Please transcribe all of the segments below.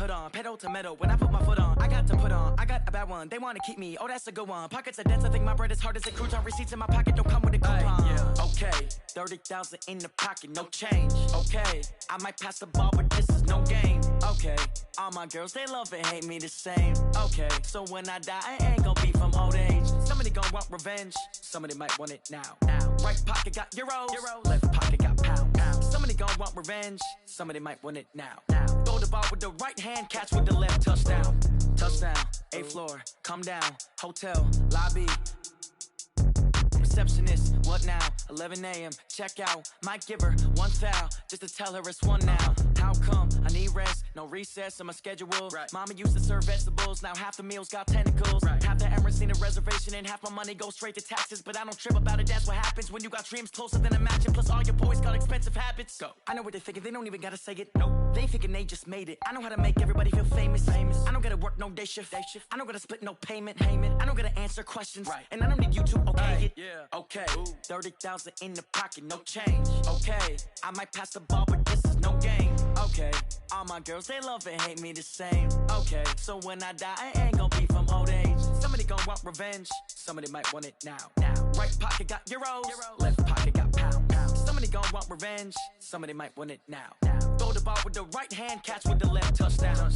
hood on, pedal to metal. When I put my foot on, I got to put on. I got a bad one, they wanna keep me. Oh, that's a good one. Pockets are dense, I think my bread is hard as a crouton. Receipts in my pocket don't come with a coupon. Yeah. Okay, 30,000 in the pocket, no change. Okay, I might pass the ball, but this is no game. Okay, all my girls, they love and hate me the same. Okay, so when I die, I ain't gonna be from old age. Somebody gon' want revenge, somebody might want it now. Right pocket got euros, left pocket got pound. Somebody gon' want revenge, somebody might want it now. Throw the ball with the right hand, catch with the left, touchdown. Touchdown, 8th floor, come down, hotel, lobby. Receptionist, what now? 11 a.m. check out. Might give her one foul just to tell her it's one now. How come? I need rest, no recess in my schedule. Right. Mama used to serve vegetables, now half the meals got tentacles. Right. Half the Emirates need a reservation and half my money goes straight to taxes. But I don't trip about it, that's what happens when you got dreams closer than a mansion. Plus all your boys got expensive habits. Go. I know what they're thinking, they don't even gotta say it. Nope. They thinking they just made it. I know how to make everybody feel famous. I don't gotta work no day shift. I don't gotta split no payment. I don't gotta answer questions. Right. And I don't need you to okay it. Yeah. Okay, 30,000 in the pocket, no change. Okay, I might pass the ball, but this is no game. Okay, all my girls, they love and hate me the same. Okay, so when I die, I ain't gonna be from old age. Somebody gon' want revenge, somebody might want it now. Right pocket got euros, left pocket got pound. Somebody gon' want revenge, somebody might want it now. Throw the ball with the right hand, catch with the left, touchdown.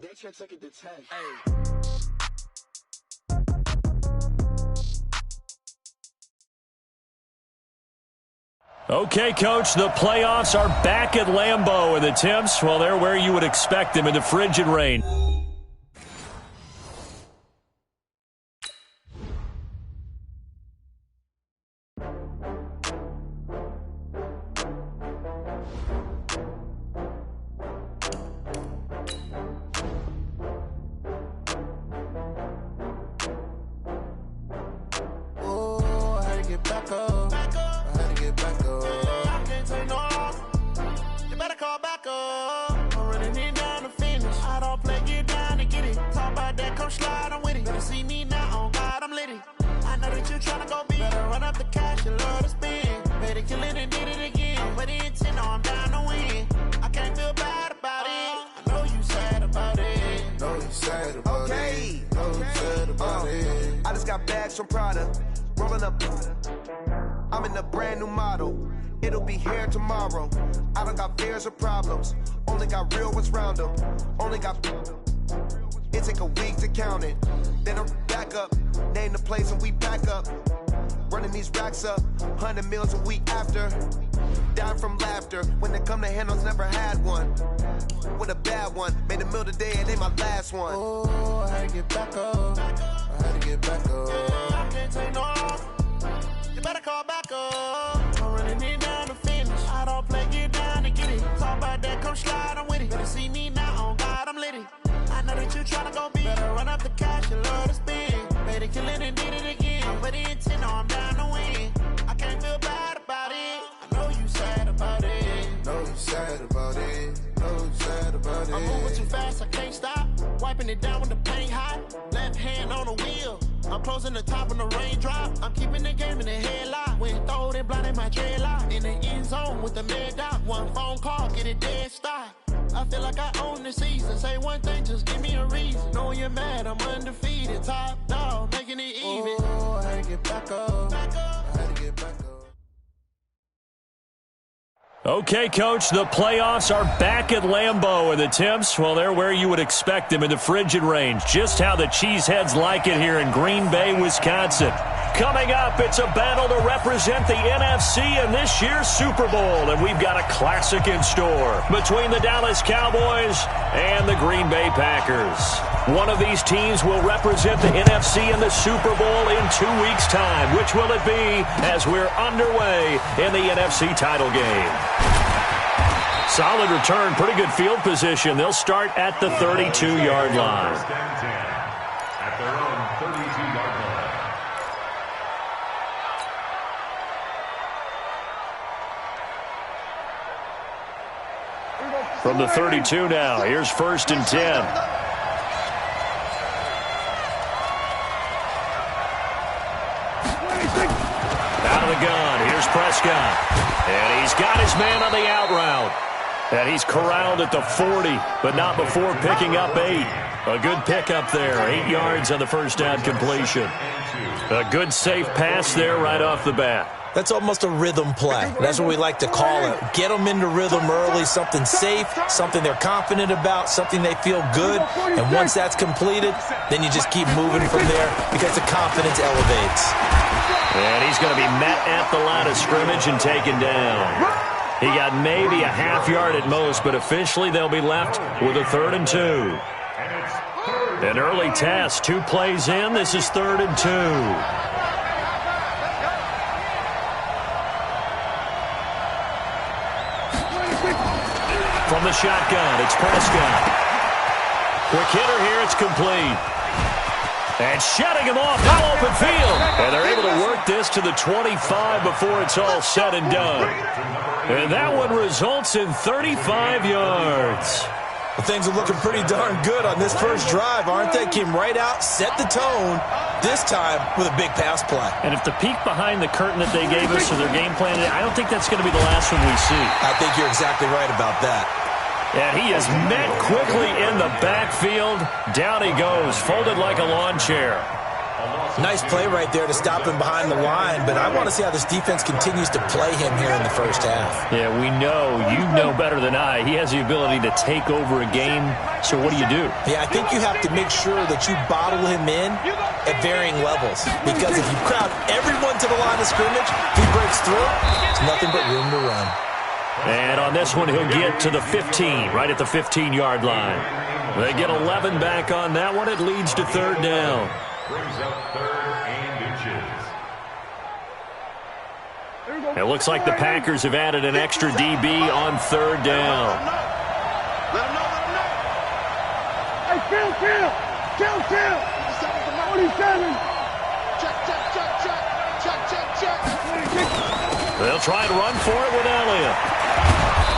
They can't take it to 10. Hey. Okay, Coach, the playoffs are back at Lambeau, and the Temps, well, they're where you would expect them in the frigid rain. Oh, I had to get back up. Slide, I'm with it. Better see me now, on God, I'm lit it. I know that you tryna go big. Better run up the cash, you love to spend. Better kill it and did it again. But the intent, no, I'm down to win. I can't feel bad about it. I know you sad about it. Know you sad about it. Know you sad about it. I just got bags from Prada. Rolling up. I'm in a brand new model. It'll be here tomorrow. I don't got fears or problems. Only got real ones round them. Only got... It take a week to count it. Then I'm back up. Name the place and we back up. Running these racks up. 100 meals a week after. Dying from laughter. When they come to handles, never had one. With a bad one. Made a meal today and they my last one. Oh, I had to get back up. I had to get back up. I can't take no off. You better call back up. I'm running it down to finish. I don't play, get down to get it. Talk about that, come slide, I'm with it. Better see me now, on God, I'm lit it. I know that you tryna go big. Better run up the cash, you love to spend. Better kill it and did it again. But the intent, no, I'm down to win. I can't feel bad about it. I know you sad about it. Know you sad about it. Know you sad about it. I'm moving too fast, I can't stop. Wiping it down when the paint hot. Left hand on the wheel. I'm closing the top when the raindrop. I'm keeping the game in the headlock. When throwed and blinded my dreadlock. In the end zone with the mad dot. One phone call, get it dead stop. I feel like I own the season. Say one thing, just give me a reason. Knowing you're mad, I'm undefeated. Top dog, making it even. Oh, I had to get back up. I had to get back up. Okay, Coach, the playoffs are back at Lambeau, and the Temps, well, they're where you would expect them in the frigid rain. Just how the Cheeseheads like it here in Green Bay, Wisconsin. Coming up, it's a battle to represent the NFC in this year's Super Bowl, and we've got a classic in store between the Dallas Cowboys and the Green Bay Packers. One of these teams will represent the NFC in the Super Bowl in 2 weeks' time. Which will it be as we're underway in the NFC title game? Solid return, pretty good field position. They'll start at the 32-yard line. At their own 32-yard line. From the 32 now, here's 1st and 10. Out of the gun, here's Prescott. And he's got his man on the out route. And he's corralled at the 40, but not before picking up 8. A good pickup there, 8 yards on the first down completion. A good safe pass there right off the bat. That's almost a rhythm play. That's what we like to call it. Get them into rhythm early, something safe, something they're confident about, something they feel good. And once that's completed, then you just keep moving from there because the confidence elevates. And he's going to be met at the line of scrimmage and taken down. He got maybe a half yard at most, but officially they'll be left with a 3rd and 2. An early test, 2 plays in. This is 3rd and 2. From the shotgun, it's Prescott. Quick hitter here, it's complete. And shutting him off, now open field. And they're able to work this to the 25 before it's all said and done. And that one results in 35 yards. Well, things are looking pretty darn good on this first drive, aren't they? Came right out, set the tone, this time with a big pass play. And if the peek behind the curtain that they gave us or their game plan, I don't think that's going to be the last one we see. I think you're exactly right about that. And he is met quickly in the backfield. Down he goes, folded like a lawn chair. Nice play right there to stop him behind the line, but I want to see how this defense continues to play him here in the first half. Yeah, we know. You know better than I. He has the ability to take over a game, so what do you do? Yeah, I think you have to make sure that you bottle him in at varying levels, because if you crowd everyone to the line of scrimmage, if he breaks through, there's nothing but room to run. And on this one, he'll get to the 15, right at the 15-yard line. They get 11 back on that one. It leads to 3rd down. Brings up 3rd and inches. It looks like the Packers have added an extra DB on 3rd down. Let him know. Hey, Kill. 47. Check. They'll try and run for it with Elliott.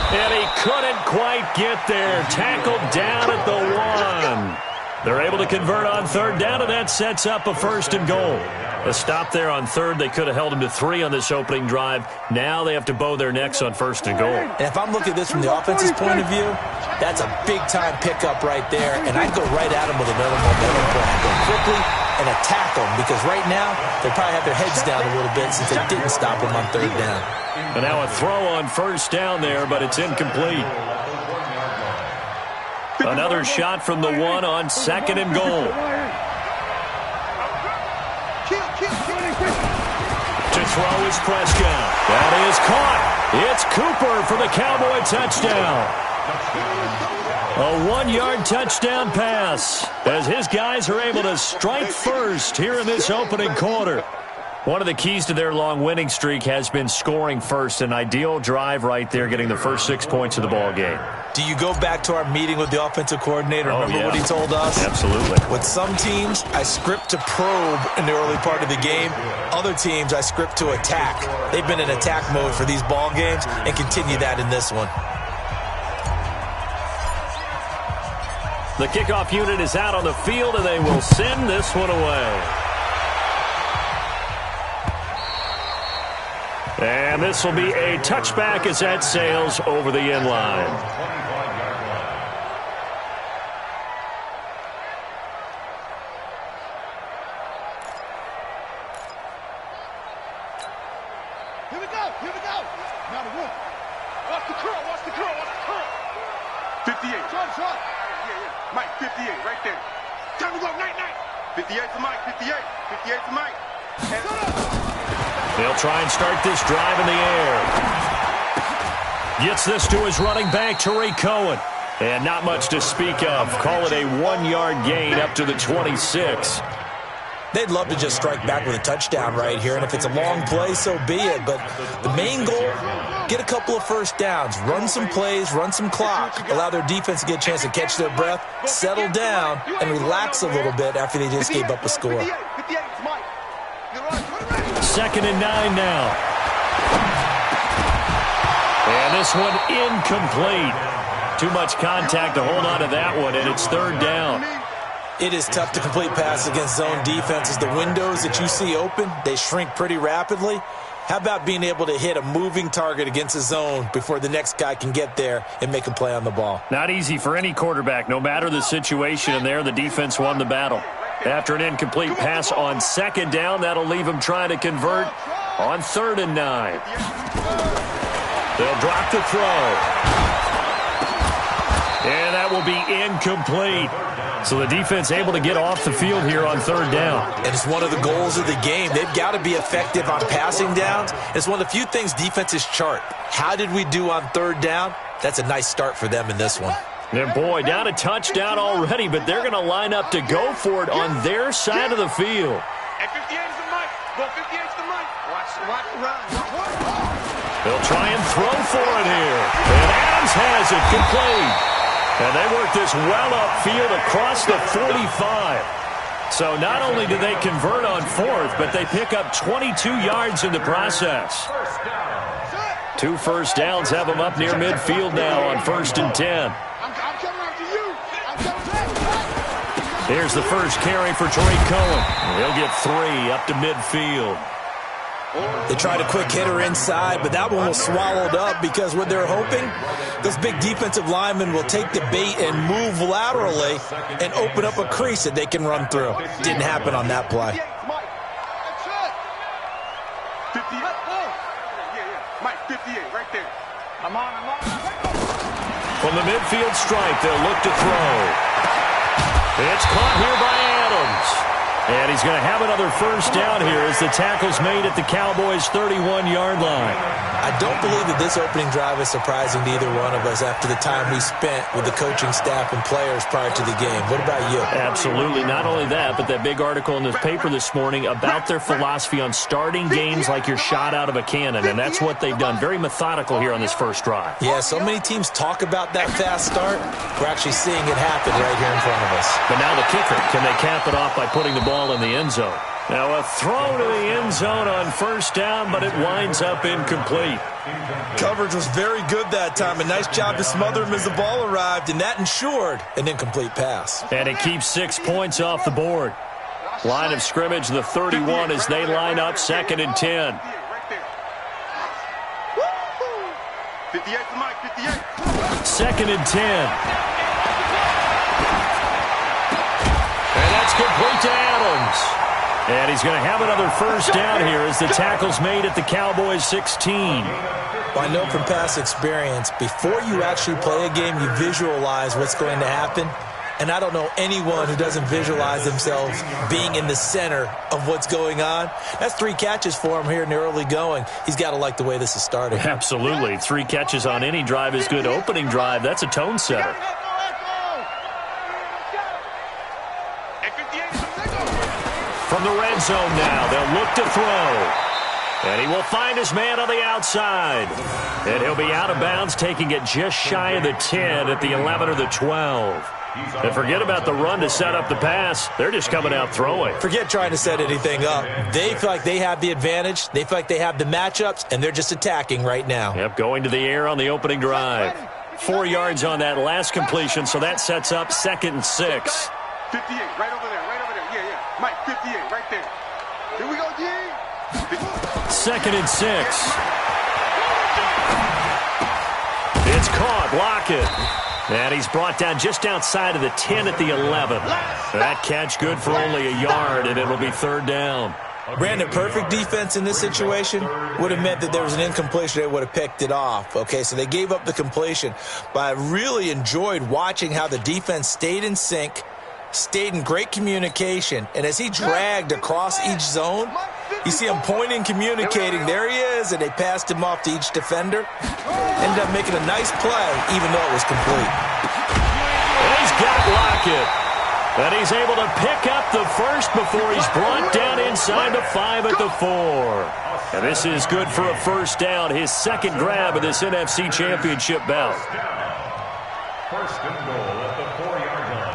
And he couldn't quite get there. Tackled down at the 1. They're able to convert on 3rd down, and that sets up a 1st and goal. A stop there on 3rd. They could have held him to 3 on this opening drive. Now they have to bow their necks on 1st and goal. And if I'm looking at this from the offense's point of view, that's a big-time pickup right there, and I'd go right at him with another momentum play. Go quickly and attack them, because right now they probably have their heads down a little bit since they didn't stop him on 3rd down. And now a throw on 1st down there, but it's incomplete. Another shot from the 1 on 2nd and goal. To throw is Prescott. That is caught. It's Cooper for the Cowboy touchdown. A 1-yard touchdown pass as his guys are able to strike first here in this opening quarter. One of the keys to their long winning streak has been scoring first. An ideal drive right there, getting the first 6 points of the ball game. Do you go back to our meeting with the offensive coordinator? Remember what he told us? Absolutely. With some teams, I script to probe in the early part of the game. Other teams, I script to attack. They've been in attack mode for these ball games and continue that in this one. The kickoff unit is out on the field, and they will send this one away. And this will be a touchback as that sails over the end line. Here we go. Now the roof. Watch the curl. 58. Shot. Yeah. Mike, 58, right there. Time to go, night. 58 to Mike, 58 to Mike. They'll try and start this drive in the air. Gets this to his running back, Tariq Cohen. And not much to speak of. Call it a 1-yard gain up to the 26. They'd love to just strike back with a touchdown right here, and if it's a long play, so be it. But the main goal, get a couple of first downs, run some plays, run some clock, allow their defense to get a chance to catch their breath, settle down, and relax a little bit after they just gave up a score. 2nd and 9 now. And this one incomplete. Too much contact to hold on to that one, and it's 3rd down. It is tough to complete passes against zone defenses. The windows that you see open, they shrink pretty rapidly. How about being able to hit a moving target against a zone before the next guy can get there and make a play on the ball? Not easy for any quarterback, no matter the situation, and there the defense won the battle. After an incomplete pass on second down, that'll leave him trying to convert on 3rd and 9. They'll drop the throw. And that will be incomplete. So the defense able to get off the field here on 3rd down. And it's one of the goals of the game. They've got to be effective on passing downs. It's one of the few things defenses chart. How did we do on 3rd down? That's a nice start for them in this one. And boy, down a touchdown already, but they're going to line up to go for it on their side of the field. At 58's the mic. Go 58's the mic. Watch the run. They'll try and throw for it here. And Adams has it complete. And they work this well upfield across the 45. So not only do they convert on 4th, but they pick up 22 yards in the process. 2 first downs have them up near midfield now on 1st and 10. Here's the first carry for Tariq Cohen. He'll get 3 up to midfield. They tried a quick hitter inside, but that one was swallowed up because what they're hoping, those big defensive linemen will take the bait and move laterally and open up a crease that they can run through. Didn't happen on that play. Mike, 58, right there. I'm on. From the midfield stripe, they'll look to throw. It's caught here by Adams. And he's going to have another first down here as the tackle's made at the Cowboys' 31-yard line. I don't believe that this opening drive is surprising to either one of us after the time we spent with the coaching staff and players prior to the game. What about you? Absolutely. Not only that, but that big article in the paper this morning about their philosophy on starting games like you're shot out of a cannon, and that's what they've done. Very methodical here on this first drive. Yeah, so many teams talk about that fast start. We're actually seeing it happen right here in front of us. But now the kicker, can they cap it off by putting the ball in the end zone? Now a throw to the end zone on first down, but it winds up incomplete. Coverage was very good that time. A nice job to smother him as the ball arrived, and that ensured an incomplete pass. And it keeps 6 points off the board. Line of scrimmage, the 31, as they line up 2nd and 10. 58 to Mike, 58. 2nd and 10. And that's complete to Adams. And he's going to have another first down here as the tackle's made at the Cowboys' 16. Well, I know from past experience, before you actually play a game, you visualize what's going to happen. And I don't know anyone who doesn't visualize themselves being in the center of what's going on. That's 3 catches for him here in the early going. He's got to like the way this is starting. Absolutely. 3 catches on any drive is good. Opening drive, that's a tone setter. From the red zone now, they'll look to throw. And he will find his man on the outside. And he'll be out of bounds, taking it just shy of the 10 at the 11 or the 12. And forget about the run to set up the pass. They're just coming out throwing. Forget trying to set anything up. They feel like they have the advantage. They feel like they have the matchups, and they're just attacking right now. Yep, going to the air on the opening drive. 4 yards on that last completion, so that sets up 2nd and 6. 58, right over there, right over there. Yeah. Mike, 58, right there. Here we go, G. 2nd and 6. It's caught. Lockett. And he's brought down just outside of the 10 at the 11. That catch good for only a yard, and it'll be 3rd down. Brandon, perfect defense in this situation would have meant that there was an incompletion. They would have picked it off. Okay, so they gave up the completion. But I really enjoyed watching how the defense stayed in sync, stayed in great communication, and as he dragged across each zone, you see him pointing, communicating. There he is, and they passed him off to each defender. Ended up making a nice play, even though it was complete. And he's got Lockett. And he's able to pick up the first before he's brought down inside the 5 at the 4. And this is good for a first down, his 2nd grab of this NFC Championship bout. First and goal at the 4-yard line.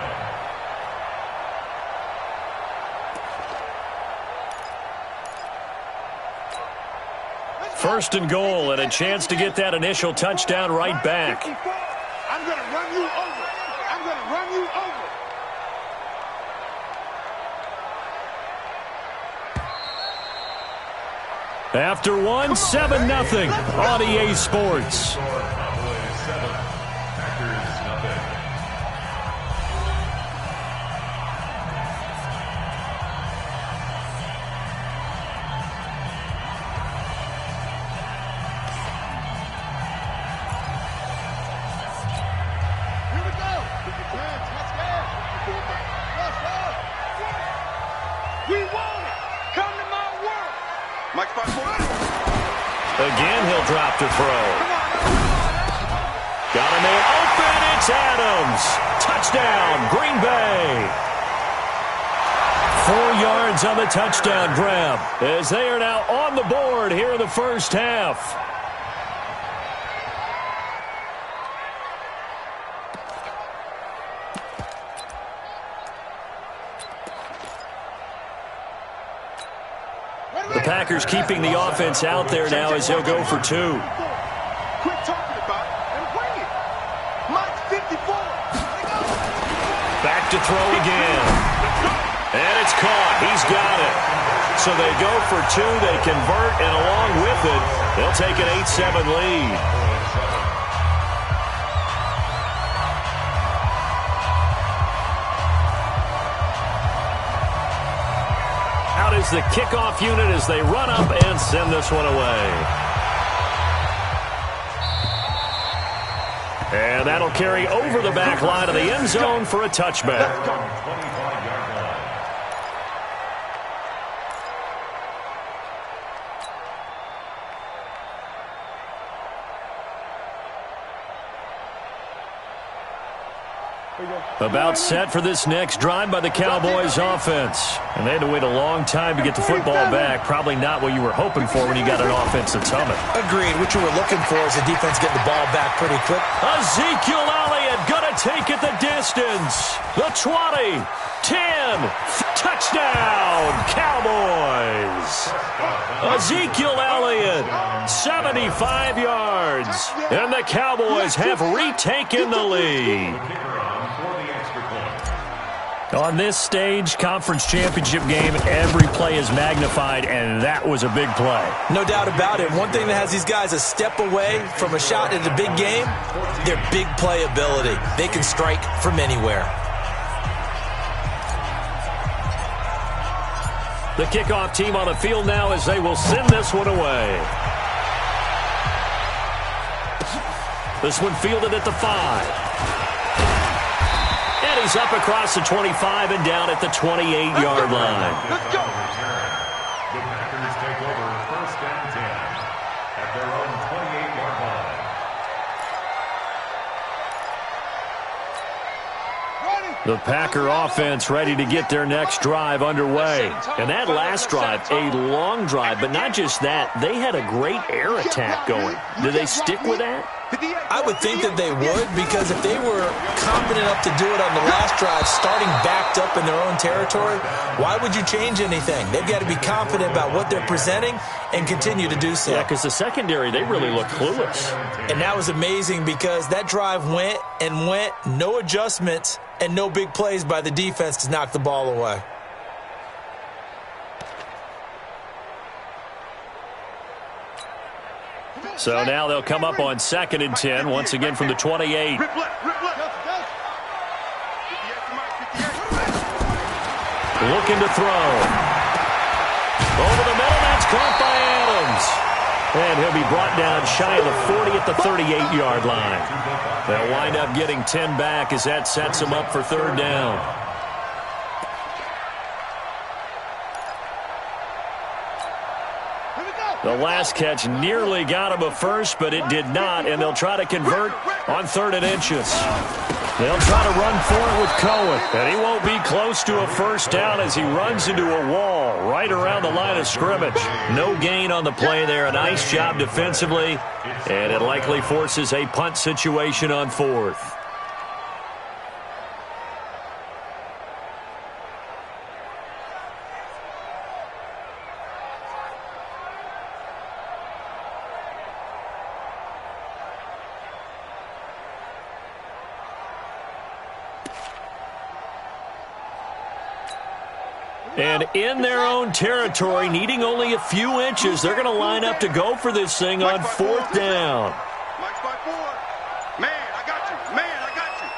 First and goal, and a chance to get that initial touchdown right back. I'm going to run you over. I'm going to run you over. After one, 7-0 on EA Sports. Again, he'll drop to throw. Got a man open. It's Adams. Touchdown, Green Bay. 4 yards on the touchdown grab as they are now on the board here in the first half. The Packers keeping the offense out there now as they'll go for 2. Quit talking about it and bring it. Mike 54. Back to throw again. And it's caught. He's got it. So they go for 2. They convert, and along with it, they'll take an 8-7 lead. Out is the kickoff unit as they run up and send this one away. And that'll carry over the back line of the end zone for a touchback. About set for this next drive by the Cowboys offense. And they had to wait a long time to get the football back. Probably not what you were hoping for when you got an offense that's humming. Agreed. What you were looking for is the defense getting the ball back pretty quick. Ezekiel Elliott going to take it the distance. The 20, 10, touchdown, Cowboys. Ezekiel Elliott, 75 yards. And the Cowboys have retaken the lead. On this stage, conference championship game, every play is magnified, and that was a big play. No doubt about it. One thing that has these guys a step away from a shot at a big game, their big play ability. They can strike from anywhere. The kickoff team on the field now as they will send this one away. This one fielded at the 5. And he's up across the 25 and down at the 28-yard line. Let's go. The Packers take over 1st and 10 at their own 28-yard line. The Packer offense ready to get their next drive underway. And that last drive, a long drive, but not just that, they had a great air attack going. Did they stick with that? I would think that they would, because if they were confident enough to do it on the last drive, starting backed up in their own territory, why would you change anything? They've got to be confident about what they're presenting and continue to do so. Yeah, because the secondary, they really look clueless. And that was amazing because that drive went and went, no adjustments and no big plays by the defense to knock the ball away. So now they'll come up on 2nd and 10, once again from the 28. Rip left, rip left. Looking to throw. Over the middle, that's caught by Adams. And he'll be brought down shy of the 40 at the 38-yard line. They'll wind up getting 10 back as that sets them up for 3rd down. The last catch nearly got him a first, but it did not, and they'll try to convert on 3rd and inches. They'll try to run for it with Cohen, and he won't be close to a first down as he runs into a wall right around the line of scrimmage. No gain on the play there. A nice job defensively, and it likely forces a punt situation on 4th. And in their own territory, needing only a few inches, they're going to line up to go for this thing on 4th down. Mike 5-4. Man, I got you. Man, I got you.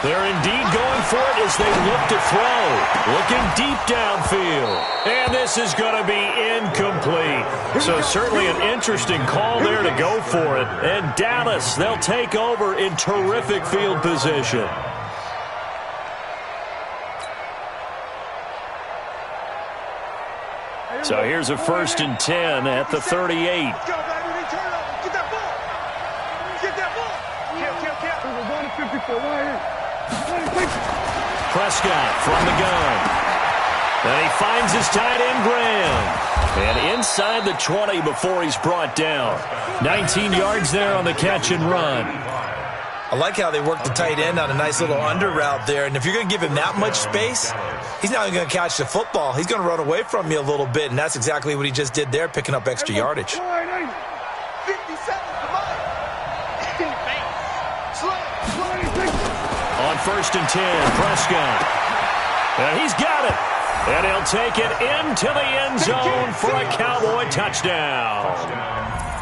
They're indeed going for it as they look to throw. Looking deep downfield. And this is going to be incomplete. So certainly an interesting call there to go for it. And Dallas, they'll take over in terrific field position. So here's a 1st and 10 at the 38. Let's go, baby. Turn over. Get that ball. Get that ball. Kill. We're going to 54. Prescott from the gun. And he finds his tight end, Graham. And inside the 20 before he's brought down. 19 yards there on the catch and run. I like how they work the tight end on a nice little under route there. And if you're going to give him that much space, he's not going to catch the football. He's going to run away from you a little bit, and that's exactly what he just did there, picking up extra yardage. 57, come on. On 1st and 10, Prescott. And he's got it. And he'll take it into the end zone for a Cowboy touchdown.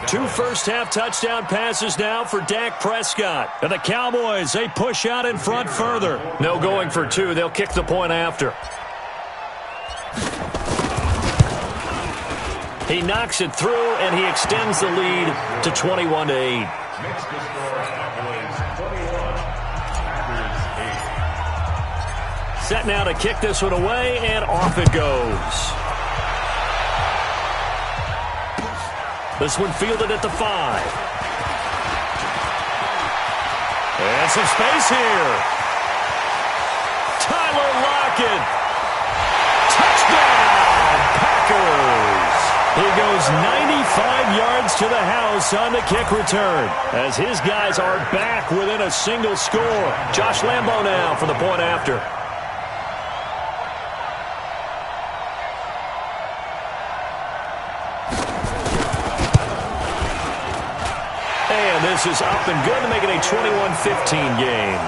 2 first-half touchdown passes now for Dak Prescott. And the Cowboys, they push out in front further. No going for 2. They'll kick the point after. He knocks it through, and he extends the lead to 21-8. Set now to kick this one away, and off it goes. This one fielded at the 5. And some space here. Tyler Lockett. Touchdown, Packers. He goes 95 yards to the house on the kick return as his guys are back within a single score. Josh Lambo now for the point after. This is up and good to make it a 21-15 game.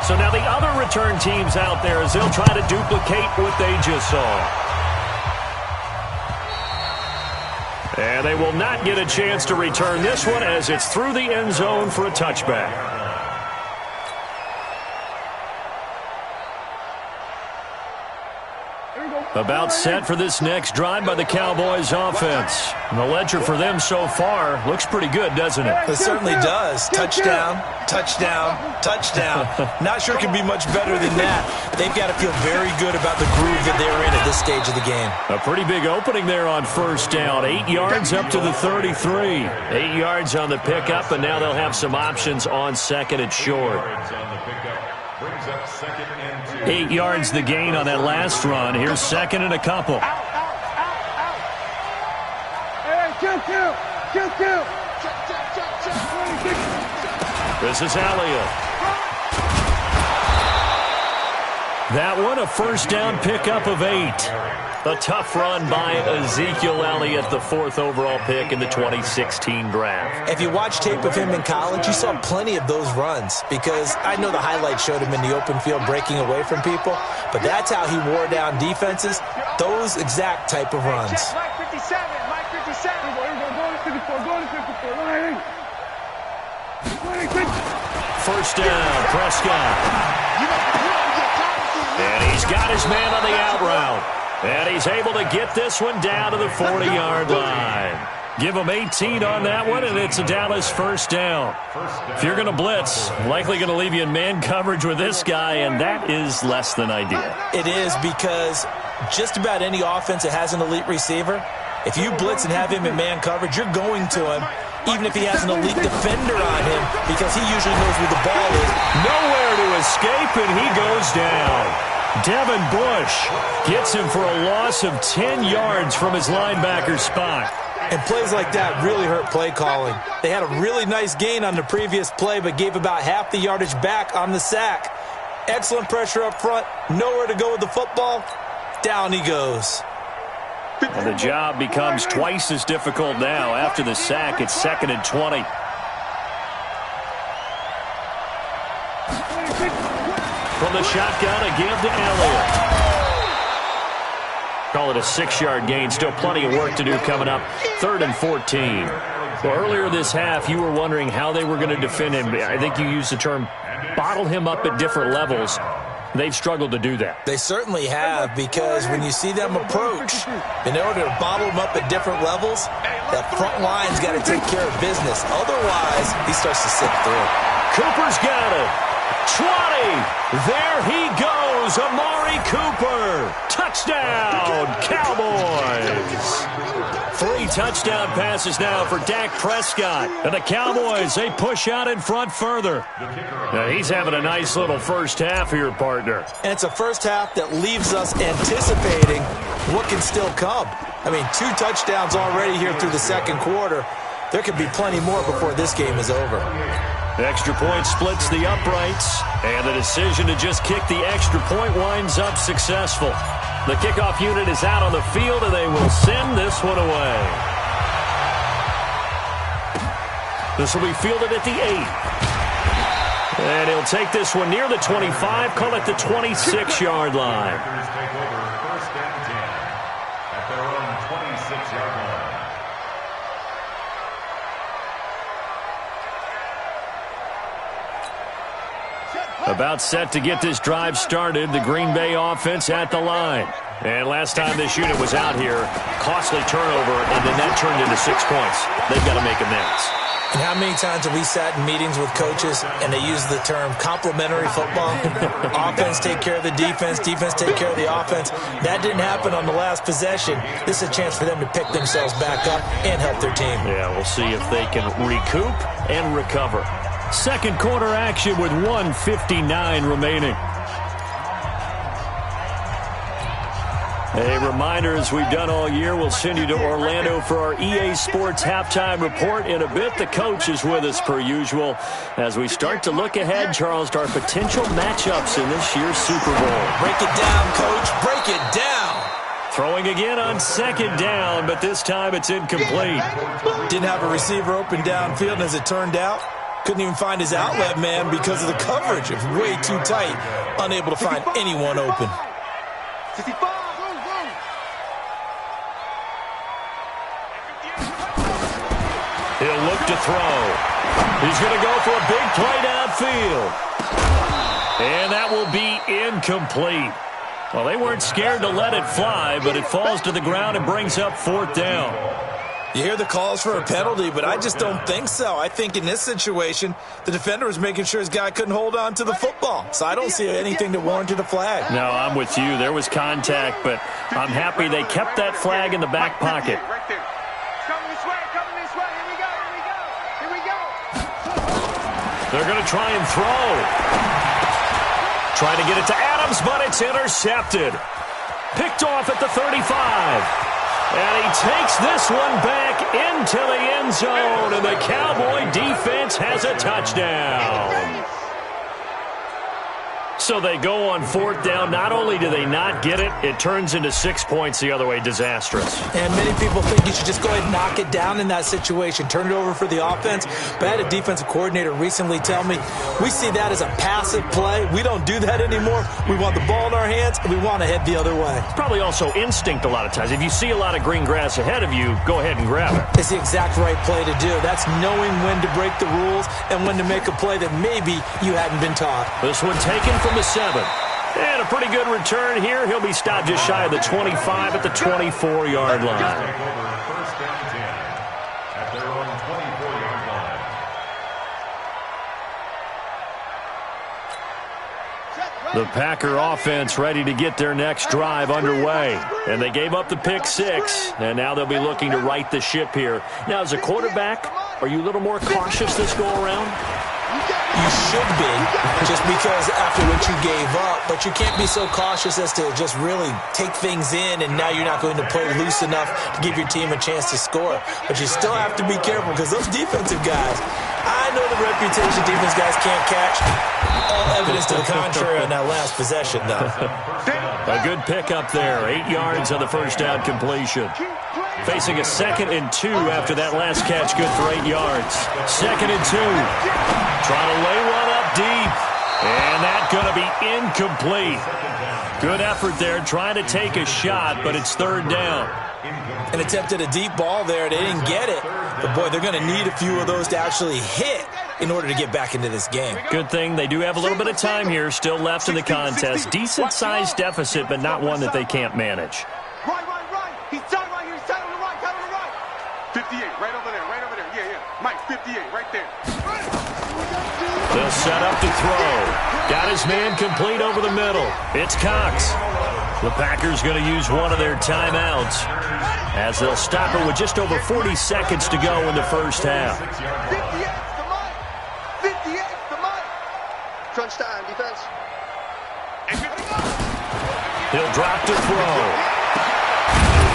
So now the other return teams out there as they'll try to duplicate what they just saw. And they will not get a chance to return this one as it's through the end zone for a touchback. About set for this next drive by the Cowboys offense. And the ledger for them so far looks pretty good, doesn't it? It certainly does. Touchdown, touchdown, touchdown. Not sure it can be much better than that. They've got to feel very good about the groove that they're in at this stage of the game. A pretty big opening there on 1st down. 8 yards up to the 33. 8 yards on the pickup, and now they'll have some options on 2nd and short. 8 yards the gain on that last run. Here's 2nd and a couple. This is Elliott. That one, a 1st down pickup of 8. A tough run by Ezekiel Elliott, the 4th overall pick in the 2016 draft. If you watch tape of him in college, you saw plenty of those runs because I know the highlights showed him in the open field breaking away from people, but that's how he wore down defenses, those exact type of runs. Mike 57, Mike 57. Go to 54, go to 54. 1st down, Prescott. And he's got his man on the out route. And he's able to get this one down to the 40-yard line. Give him 18 on that one, and it's a Dallas 1st down. If you're going to blitz, likely going to leave you in man coverage with this guy, and that is less than ideal. It is because just about any offense that has an elite receiver, if you blitz and have him in man coverage, you're going to him, even if he has an elite defender on him, because he usually knows where the ball is. Nowhere to escape, and he goes down. Devin Bush gets him for a loss of 10 yards from his linebacker spot. And plays like that really hurt play calling. They had a really nice gain on the previous play, but gave about half the yardage back on the sack. Excellent pressure up front. Nowhere to go with the football. Down he goes. And the job becomes twice as difficult now. After the sack, it's 2nd and 20. From the shotgun, a give to Elliott. Call it a 6-yard gain. Still plenty of work to do coming up. 3rd and 14. Well, earlier this half, you were wondering how they were going to defend him. I think you used the term bottle him up at different levels. They've struggled to do that. They certainly have, because when you see them approach, in order to bottle them up at different levels, that front line's got to take care of business. Otherwise, he starts to slip through. Cooper's got it. 20. There he goes. Amari Cooper. Touchdown, Cowboys. 3 touchdown passes now for Dak Prescott. And the Cowboys, they push out in front further. Now, he's having a nice little first half here, partner. And it's a first half that leaves us anticipating what can still come. I mean, 2 touchdowns already here through the second quarter. There could be plenty more before this game is over. The extra point splits the uprights, and the decision to just kick the extra point winds up successful. The kickoff unit is out on the field, and they will send this one away. This will be fielded at the 8. And he'll take this one near the 25, call it the 26-yard line. Take over 1st and 10 at their own 26-yard line. About set to get this drive started, the Green Bay offense at the line. And last time this unit was out here, costly turnover, and then that turned into 6 points. They've got to make amends. And how many times have we sat in meetings with coaches and they use the term complementary football? Offense take care of the defense, defense take care of the offense. That didn't happen on the last possession. This is a chance for them to pick themselves back up and help their team. Yeah, we'll see if they can recoup and recover. Second quarter action with 1:59 remaining. A reminder, as we've done all year, we'll send you to Orlando for our EA Sports halftime report in a bit. The coach is with us per usual as we start to look ahead, Charles, to our potential matchups in this year's Super Bowl. Break it down, Coach. Break it down. Throwing again on 2nd down, but this time it's incomplete. Didn't have a receiver open downfield, as it turned out. Couldn't even find his outlet man because of the coverage. It was way too tight. Unable to find anyone open. He'll look to throw. He's going to go for a big play downfield. And that will be incomplete. Well, they weren't scared to let it fly, but it falls to the ground and brings up 4th down. You hear the calls for a penalty, but I just don't think so. I think in this situation, the defender was making sure his guy couldn't hold on to the football. So I don't see anything that warranted a flag. No, I'm with you. There was contact, but I'm happy they kept that flag in the back pocket. Right there. Coming this way. Here we go. They're going to try and throw. Trying to get it to Adams, but it's intercepted. Picked off at the 35. And he takes this one back into the end zone, and the Cowboy defense has a touchdown. So they go on 4th down. Not only do they not get it, it turns into 6 points the other way. Disastrous. And many people think you should just go ahead and knock it down in that situation. Turn it over for the offense. But I had a defensive coordinator recently tell me, we see that as a passive play. We don't do that anymore. We want the ball in our hands, and we want to head the other way. Probably also instinct a lot of times. If you see a lot of green grass ahead of you, go ahead and grab it. It's the exact right play to do. That's knowing when to break the rules and when to make a play that maybe you hadn't been taught. This one taken from the 7. And a pretty good return here. He'll be stopped just shy of the 25 at the 24-yard line. Take over 1st and 10 at their own 24-yard line. The Packer offense ready to get their next drive underway. And they gave up the pick 6, and now they'll be looking to right the ship here. Now, as a quarterback, are you a little more cautious this go-around? You should be, just because after what you gave up, but you can't be so cautious as to just really take things in, and now you're not going to play loose enough to give your team a chance to score. But you still have to be careful, because those defensive guys, I know the reputation defense guys can't catch. All evidence to the contrary on that last possession, though. A good pickup there. 8 yards on the first down completion. Facing a 2nd and 2 after that last catch. Good for 8 yards. 2nd and 2. Trying to lay one up deep. And that's going to be incomplete. Good effort there trying to take a shot, but it's 3rd down. And attempted a deep ball there. They didn't get it. But, boy, they're going to need a few of those to actually hit in order to get back into this game. Good thing they do have a little bit of time here still left in the contest. Decent-sized deficit, but not one that they can't manage. Right. He's tied right here. He's tied on the right. 58, right over there. Yeah. Mike, 58, right there. They'll set up to throw. Got his man complete over the middle. It's Cox. The Packers going to use one of their timeouts as they'll stop it with just over 40 seconds to go in the first half. 58's the Mike. Crunch time, defense. He'll drop to throw.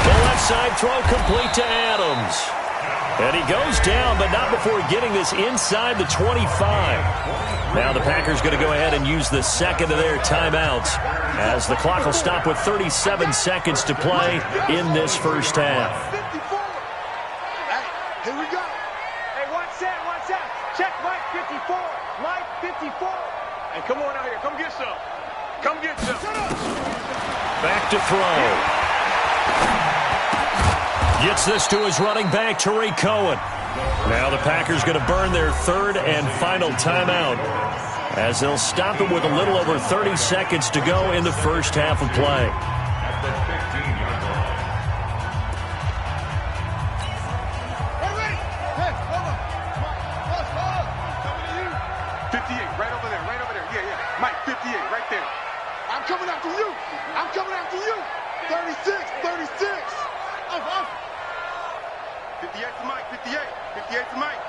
The left side throw complete to Adams. And he goes down, but not before getting this inside the 25. Now the Packers going to go ahead and use the second of their timeouts as the clock will stop with 37 seconds to play in this first half. Here we go. Hey, watch that. Check Mike 54. Mike 54. Hey, come on out here. Come get some. Back to throw. Gets this to his running back, Tariq Cohen. Now the Packers going to burn their 3rd and final timeout as they'll stop it with a little over 30 seconds to go in the first half of play. At the 15-yard line. Hey, hold on. 58, right over there. Yeah. Mike, 58, right there. I'm coming after you. 36. 58 to Mike, 58 to Mike.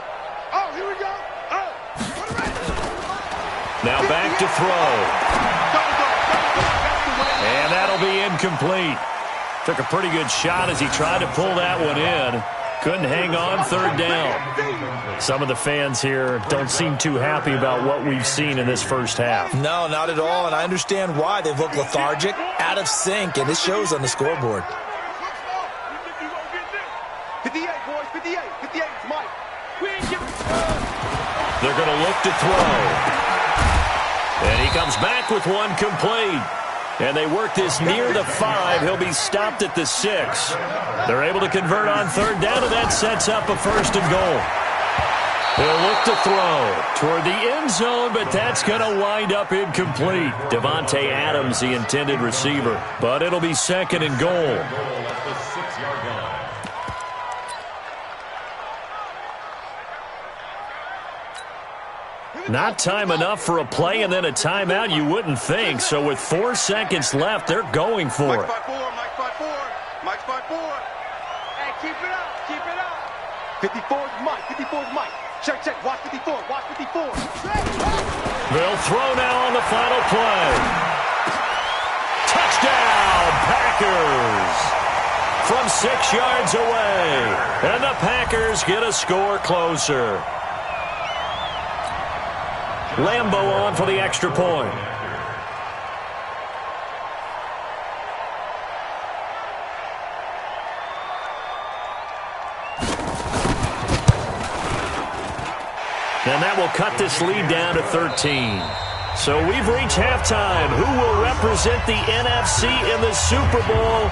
Oh, here we go. Oh. Now back to throw. And that'll be incomplete. Took a pretty good shot as he tried to pull that one in. Couldn't hang on 3rd down. Some of the fans here don't seem too happy about what we've seen in this first half. No, not at all, and I understand why. They've looked lethargic, out of sync, and it shows on the scoreboard. 58, boys, 58 to Mike. They're going to look to throw. And he comes back with one complete. And they work this near the 5. He'll be stopped at the 6. They're able to convert on 3rd down, and that sets up a 1st and goal. They'll look to throw toward the end zone, but that's going to wind up incomplete. Devontae Adams, the intended receiver. But it'll be 2nd and goal. At the 6-yard line. Not time enough for a play and then a timeout, you wouldn't think. So with 4 seconds left, they're going for it. Mike 5-4. Hey, keep it up. 54's Mike. Check. Watch 54. They'll throw now on the final play. Touchdown, Packers! From 6 yards away. And the Packers get a score closer. Lambeau on for the extra point. And that will cut this lead down to 13. So we've reached halftime. Who will represent the NFC in the Super Bowl?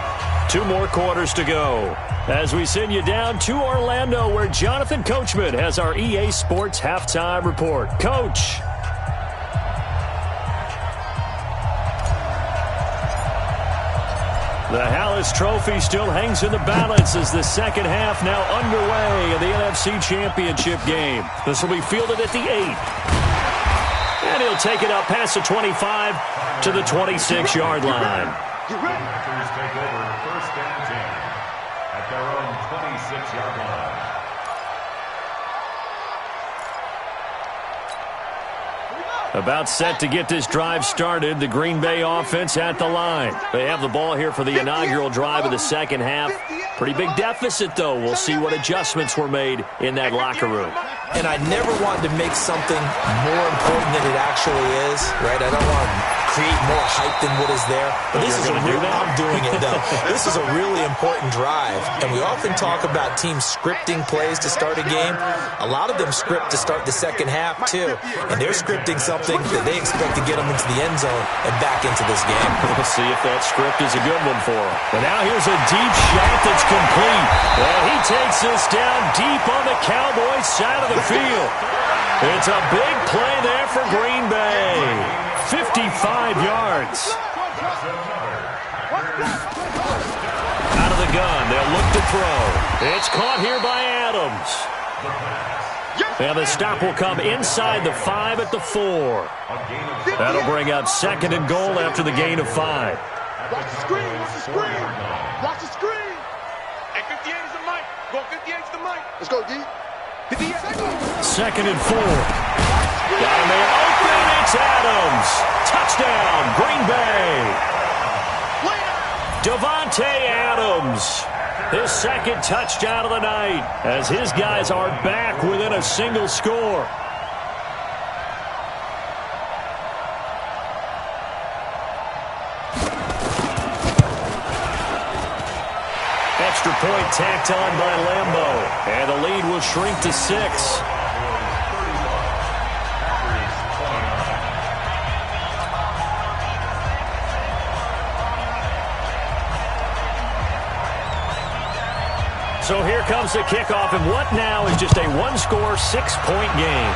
2 more quarters to go as we send you down to Orlando, where Jonathan Coachman has our EA Sports halftime report. Coach. The Hallis Trophy still hangs in the balance as the second half now underway in the NFC Championship game. This will be fielded at the 8. And he'll take it up past the 25 to the 26-yard line. Packers take over 1st and 10 at their own 26-yard line. About set to get this drive started. The Green Bay offense at the line. They have the ball here for the inaugural drive of the second half. Pretty big deficit, though. We'll see what adjustments were made in that locker room. and I never want to make something more important than it actually is, right? I don't want to create more hype than what is there. But this is a real, I'm doing it, though. This is a really important drive, and we often talk about teams scripting plays to start a game. A lot of them script to start the second half, too, and they're scripting something that they expect to get them into the end zone and back into this game. We'll see if that script is a good one for them. And now here's a deep shot that's complete. And he takes this down deep on the Cowboys side of the field. It's a big play there for Green Bay. 55 yards. Out of the gun, they'll look to throw. It's caught here by Adams. And the stop will come inside the 5 at the 4. That'll bring up 2nd and goal after the gain of 5. Watch the screen, watch the screen. Watch the screen. And 58 is the mic. Go 58 is the mic. Let's go, D. 2nd and 4. Got a man open. It's Adams. Touchdown, Green Bay. Davante Adams. His 2nd touchdown of the night as his guys are back within a single score. Extra point tacked on by Lambeau. And the lead will shrink to 6. So here comes the kickoff, and what now is just a one-score, 6-point game.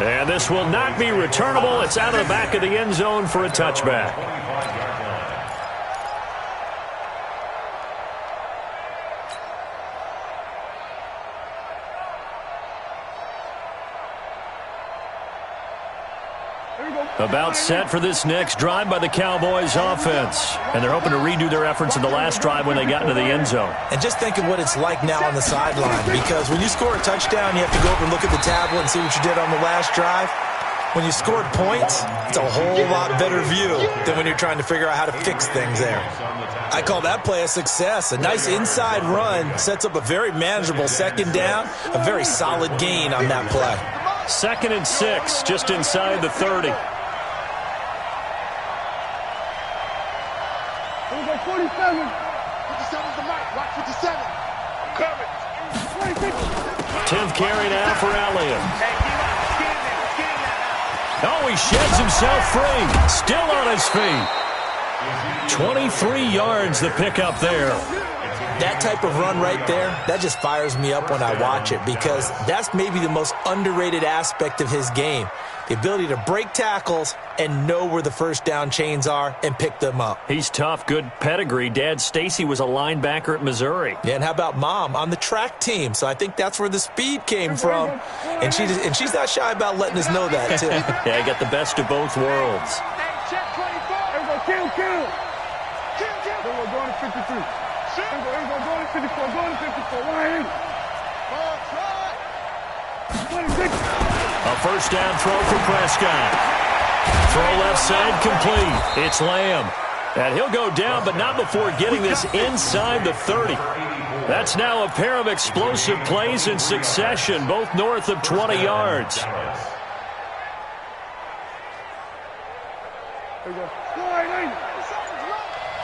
And this will not be returnable. It's out of the back of the end zone for a touchback. About set for this next drive by the Cowboys offense. And they're hoping to redo their efforts in the last drive when they got into the end zone. And just think of what it's like now on the sideline, because when you score a touchdown, you have to go over and look at the tablet and see what you did on the last drive. When you scored points, it's a whole lot better view than when you're trying to figure out how to fix things there. I call that play a success. A nice inside run sets up a very manageable 2nd down, a very solid gain on that play. 2nd and 6, just inside the 30. 47. 57's the mic. Watch 57. Coming. 10th carry now for Elliott. Oh, he sheds himself free. Still on his feet. 23 yards the pickup there. That type of run right there, that just fires me up when I watch it, because that's maybe the most underrated aspect of his game. The ability to break tackles and know where the first down chains are and pick them up. He's tough, good pedigree. Dad Stacy was a linebacker at Missouri. Yeah, and how about Mom on the track team? So I think that's where the speed came from. And she's not shy about letting us know that, too. Yeah, he got the best of both worlds. Check 24. Kill. We're going to 53. We're going to 54. Going to 54. 180. 26. A first down throw for Prescott. Throw left side complete. It's Lamb. And he'll go down, but not before getting this inside the 30. That's now a pair of explosive plays in succession, both north of 20 yards.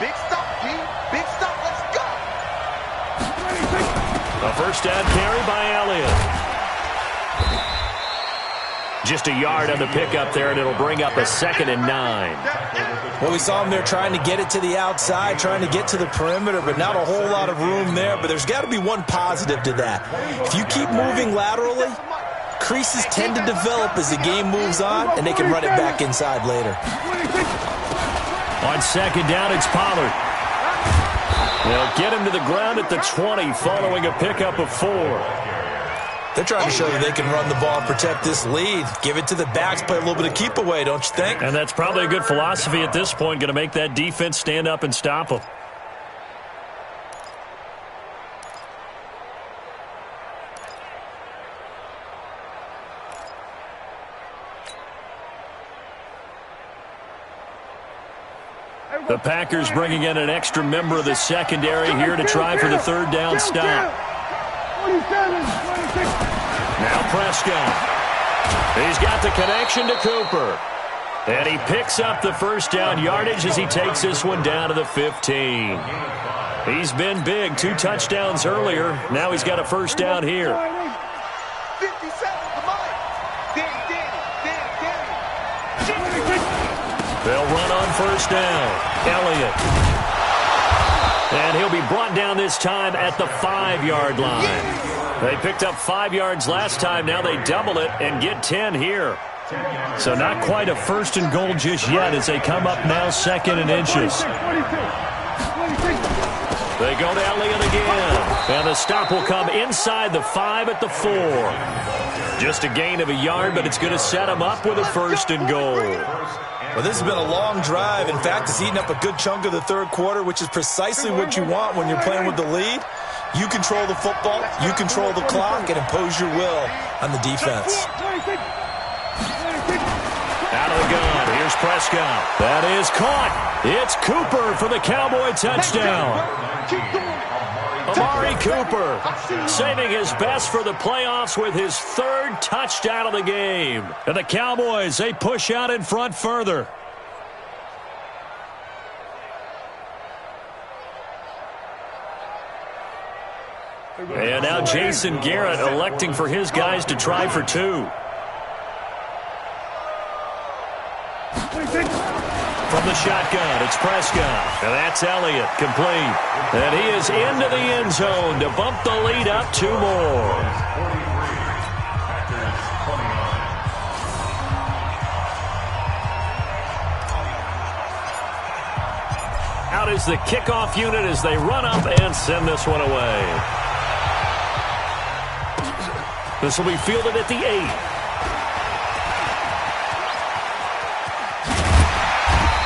Big stop, D. Big stop. Let's go. A first down carry by Elliott. Just a yard on the pickup there, and it'll bring up a 2nd and 9. Well, we saw him there trying to get it to the outside, trying to get to the perimeter, but not a whole lot of room there. But there's got to be one positive to that. If you keep moving laterally, creases tend to develop as the game moves on, and they can run it back inside later. On 2nd down, it's Pollard. They'll get him to the ground at the 20 following a pickup of 4. They're trying to show that they can run the ball and protect this lead. Give it to the backs, play a little bit of keep away, don't you think? And that's probably a good philosophy at this point, going to make that defense stand up and stop them. The Packers bringing in an extra member of the secondary here to try for the 3rd down stop. Now Prescott. He's got the connection to Cooper. And he picks up the first down yardage as he takes this one down to the 15. He's been big. 2 touchdowns earlier. Now he's got a first down here. 57, come on. They'll run on first down. Elliott. And he'll be brought down this time at the 5-yard line. They picked up 5 yards last time. Now they double it and get 10 here. So not quite a first and goal just yet as they come up now 2nd and inches. They go to Elliott again. And the stop will come inside the 5 at the 4. Just a gain of a yard, but it's going to set them up with a first and goal. Well, this has been a long drive. In fact, it's eaten up a good chunk of the third quarter, which is precisely what you want when you're playing with the lead. You control the football, you control the clock, and impose your will on the defense. Out of the gun, here's Prescott. That is caught. It's Cooper for the Cowboy touchdown. Amari Cooper saving his best for the playoffs with his 3rd touchdown of the game. And the Cowboys, they push out in front further. And now Jason Garrett electing for his guys to try for 2. From the shotgun, it's Prescott. And that's Elliott, complete. And he is into the end zone to bump the lead up 2 more. Out is the kickoff unit as they run up and send this one away. This will be fielded at the 8.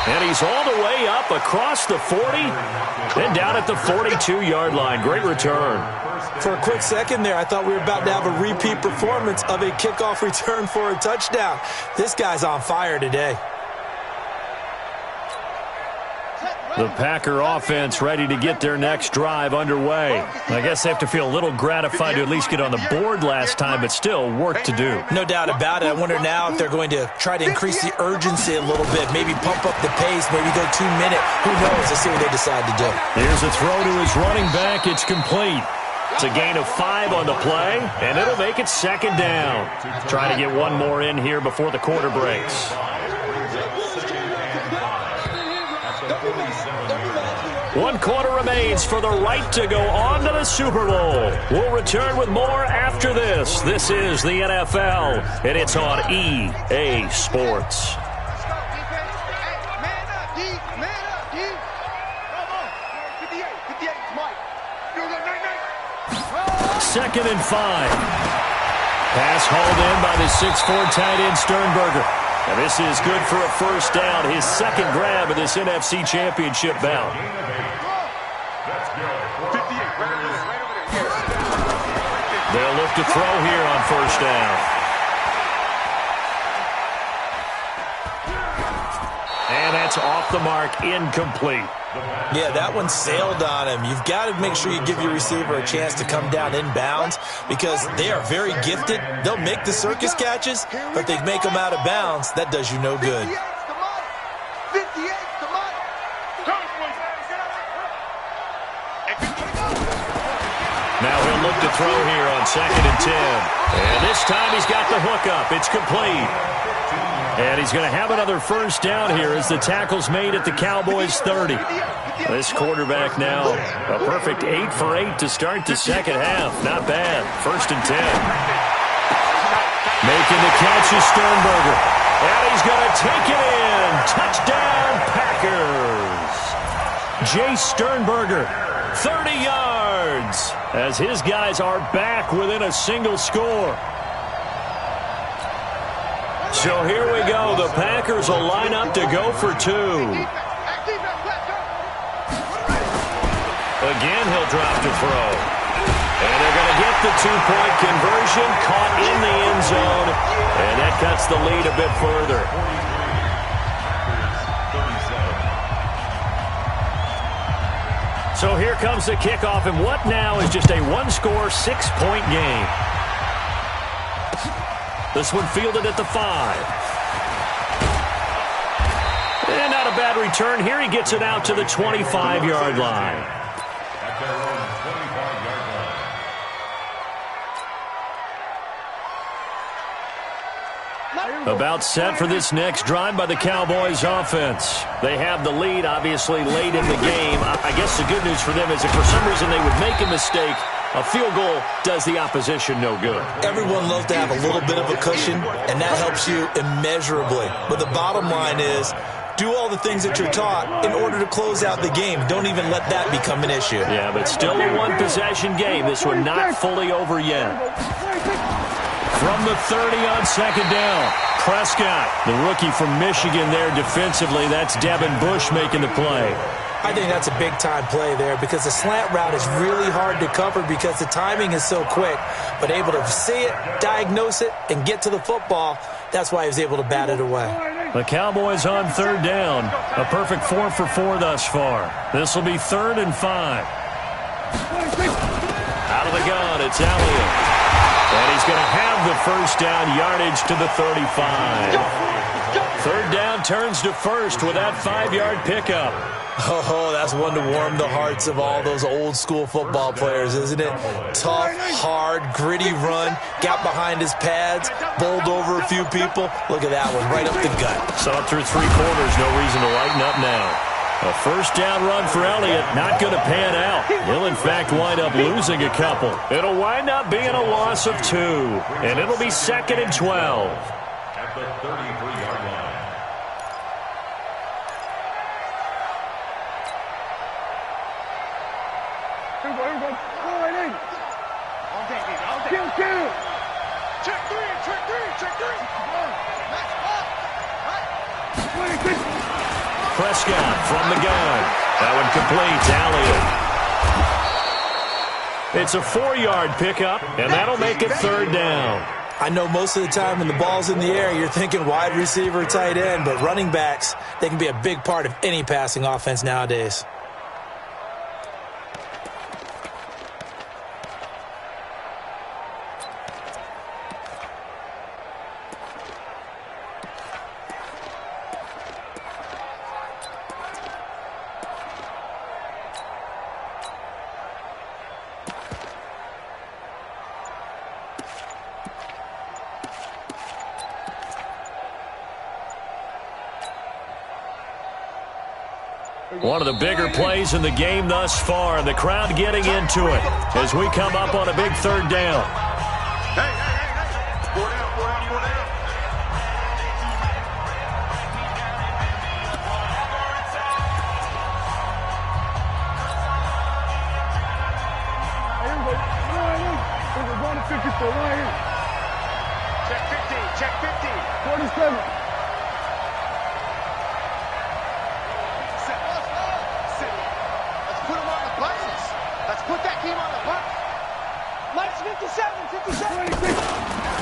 And he's all the way up across the 40 and down at the 42-yard line. Great return. For a quick second there, I thought we were about to have a repeat performance of a kickoff return for a touchdown. This guy's on fire today. The Packer offense ready to get their next drive underway. I guess they have to feel a little gratified to at least get on the board last time, but still work to do. No doubt about it. I wonder now if they're going to try to increase the urgency a little bit, maybe pump up the pace, maybe go 2-minute. Who knows? Let's see what they decide to do. Here's a throw to his running back. It's complete. It's a gain of 5 on the play, and it'll make it 2nd down. Try to get one more in here before the quarter breaks. One quarter remains for the right to go on to the Super Bowl. We'll return with more after this. This is the NFL, and it's on EA Sports. 2nd and 5. Pass hauled in by the 6'4" tight end Sternberger. And this is good for a first down, his 2nd grab of this NFC Championship bout. They'll look to throw here on first down. And that's off the mark, incomplete. Yeah, that one sailed on him. You've got to make sure you give your receiver a chance to come down inbounds because they are very gifted. They'll make the circus catches, but if they make them out of bounds, that does you no good. Now he'll look to throw here on 2nd and 10. And this time he's got the hook up. It's complete. And he's going to have another first down here as the tackle's made at the Cowboys' 30. This quarterback now, a perfect 8 for 8 to start the second half. Not bad. 1st and 10. Making the catch is Sternberger. And he's going to take it in. Touchdown, Packers. Jace Sternberger, 30 yards, as his guys are back within a single score. So here we go. The Packers will line up to go for 2. Again, he'll drop to throw. And they're going to get the 2-point conversion, caught in the end zone, and that cuts the lead a bit further. So here comes the kickoff, and what now is just a one-score, 6-point game. This one fielded at the 5. And not a bad return. Here he gets it out to the 25-yard line. At their own 25-yard line. About set for this next drive by the Cowboys offense. They have the lead, obviously, late in the game. I guess the good news for them is if for some reason they would make a mistake, a field goal does the opposition no good. Everyone loves to have a little bit of a cushion, and that helps you immeasurably. But the bottom line is, do all the things that you're taught in order to close out the game. Don't even let that become an issue. Yeah, but still a one-possession game. This one not fully over yet. From the 30 on second down, Prescott, the rookie from Michigan there defensively. That's Devin Bush making the play. I think that's a big-time play there because the slant route is really hard to cover because the timing is so quick. But able to see it, diagnose it, and get to the football, that's why he was able to bat it away. The Cowboys on third down. A perfect 4 for 4 thus far. This will be 3rd and 5. Out of the gun, it's Elliott. And he's going to have the first down, yardage to the 35. Third down turns to first with that 5-yard pickup. Oh, that's one to warm the hearts of all those old-school football players, isn't it? Tough, hard, gritty run, got behind his pads, bowled over a few people. Look at that one, right up the gut. Saw it through 3 quarters, no reason to lighten up now. A first down run for Elliott, not going to pan out. He'll, in fact, wind up losing a couple. It'll wind up being a loss of 2, and it'll be 2nd and 12. At the 33-yard line. Prescott from the gun. That one complete. Elliott. It's a 4-yard pickup, and that'll make it 3rd down. I know most of the time when the ball's in the air, you're thinking wide receiver, tight end, but running backs, they can be a big part of any passing offense nowadays. One of the bigger plays in the game thus far, and the crowd getting into it as we come up on a big 3rd down. Hey. 4 down. Check 50. 47. Put that team on the bus. Mike's 57.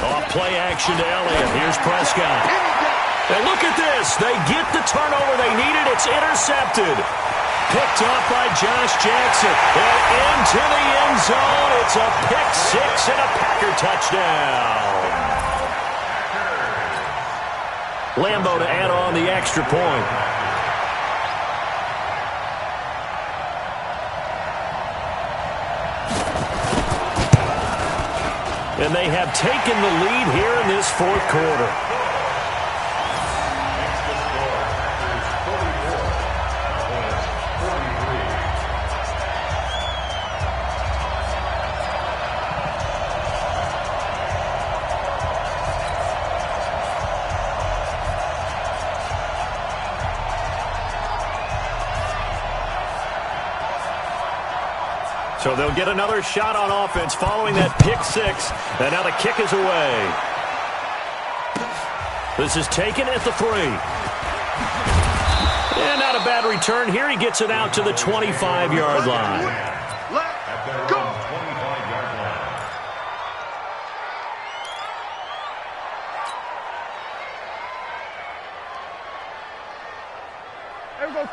Off play action to Elliott. Here's Prescott. And look at this. They get the turnover they needed. It's intercepted. Picked off by Josh Jackson. And into the end zone. It's a pick 6 and a Packer touchdown. Lambeau to add on the extra point. And they have taken the lead here in this 4th quarter. So they'll get another shot on offense following that pick 6. And now the kick is away. This is taken at the 3. And not a bad return. Here he gets it out to the 25-yard line. At their own 25-yard line.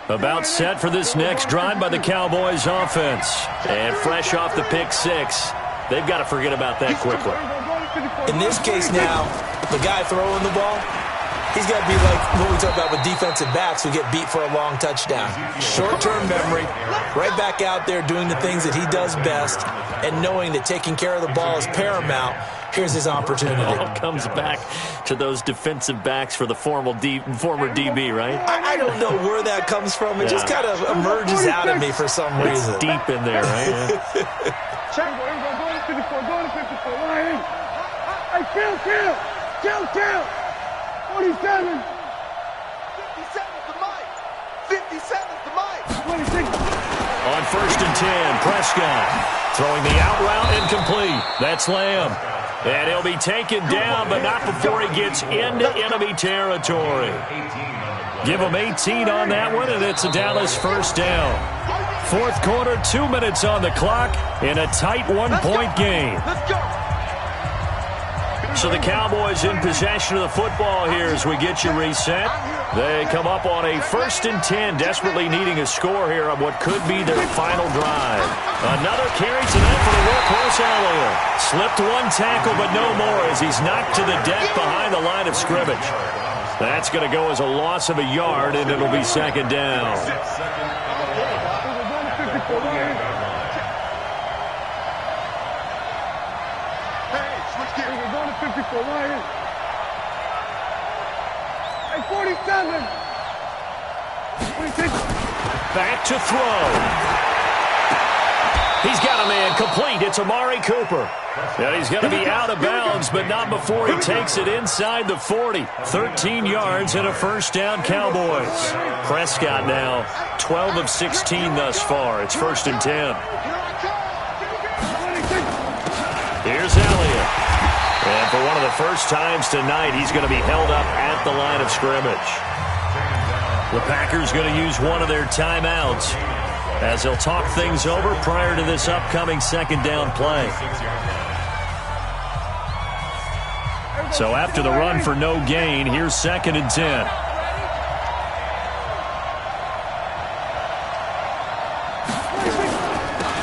About set for this next drive by the Cowboys offense. And fresh off the pick six, they've got to forget about that quickly. In this case now, the guy throwing the ball, he's got to be like what we talk about with defensive backs who get beat for a long touchdown. Short-term memory, right back out there doing the things that he does best, and knowing that taking care of the ball is paramount. Here's his opportunity. It all comes back to those defensive backs for the former DB, right? I don't know where that comes from. It just kind of emerges out of me for some reason. It's deep in there, right? Check. Go to 54. Ryan. Hey, kill. 47. 57's the mic. 57's the mic. 26. On 1st and 10, Prescott throwing the out route incomplete. That's Lamb. And he'll be taken down, but not before he gets into enemy territory. Give him 18 on that one, and it's a Dallas first down. Fourth quarter, 2 minutes on the clock in a tight one-point game. Let's go. So the Cowboys in possession of the football here as we get you reset. They come up on a 1st and 10, desperately needing a score here on what could be their final drive. Another carry tonight for the workhorse Elliott. Slipped one tackle, but no more as he's knocked to the deck behind the line of scrimmage. That's going to go as a loss of a yard, and it'll be second down. Hey, 47. 26. Back to throw. He's got a man complete. It's Amari Cooper. And he's going to be out of bounds, but not before he takes it inside the 40. 13 yards and a first down, Cowboys. Prescott now 12 of 16 thus far. It's 1st and 10. Here's Elliott. And for one of the first times tonight, he's going to be held up at the line of scrimmage. The Packers going to use one of their timeouts as they'll talk things over prior to this upcoming second down play. So after the run for no gain, here's 2nd and 10.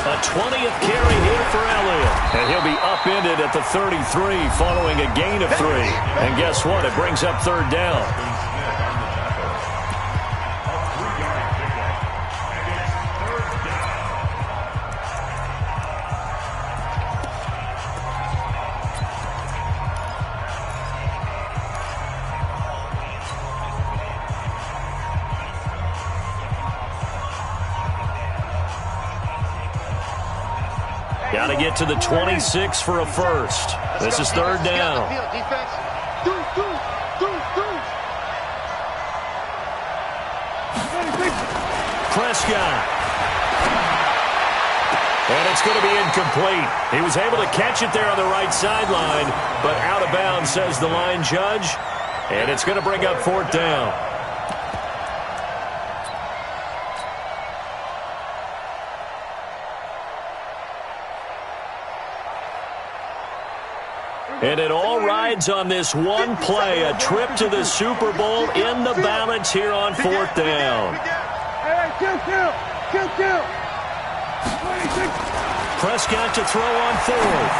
A 20th carry here for Elliott. And he'll be upended at the 33 following a gain of 3. And guess what? It brings up 3rd down. Got to get to the 26 for a first. This is 3rd down. Prescott. And it's going to be incomplete. He was able to catch it there on the right sideline, but out of bounds, says the line judge. And it's going to bring up 4th down. And it all rides on this one play, a trip to the Super Bowl in the balance here on 4th down. Kill. Prescott to throw on 4th.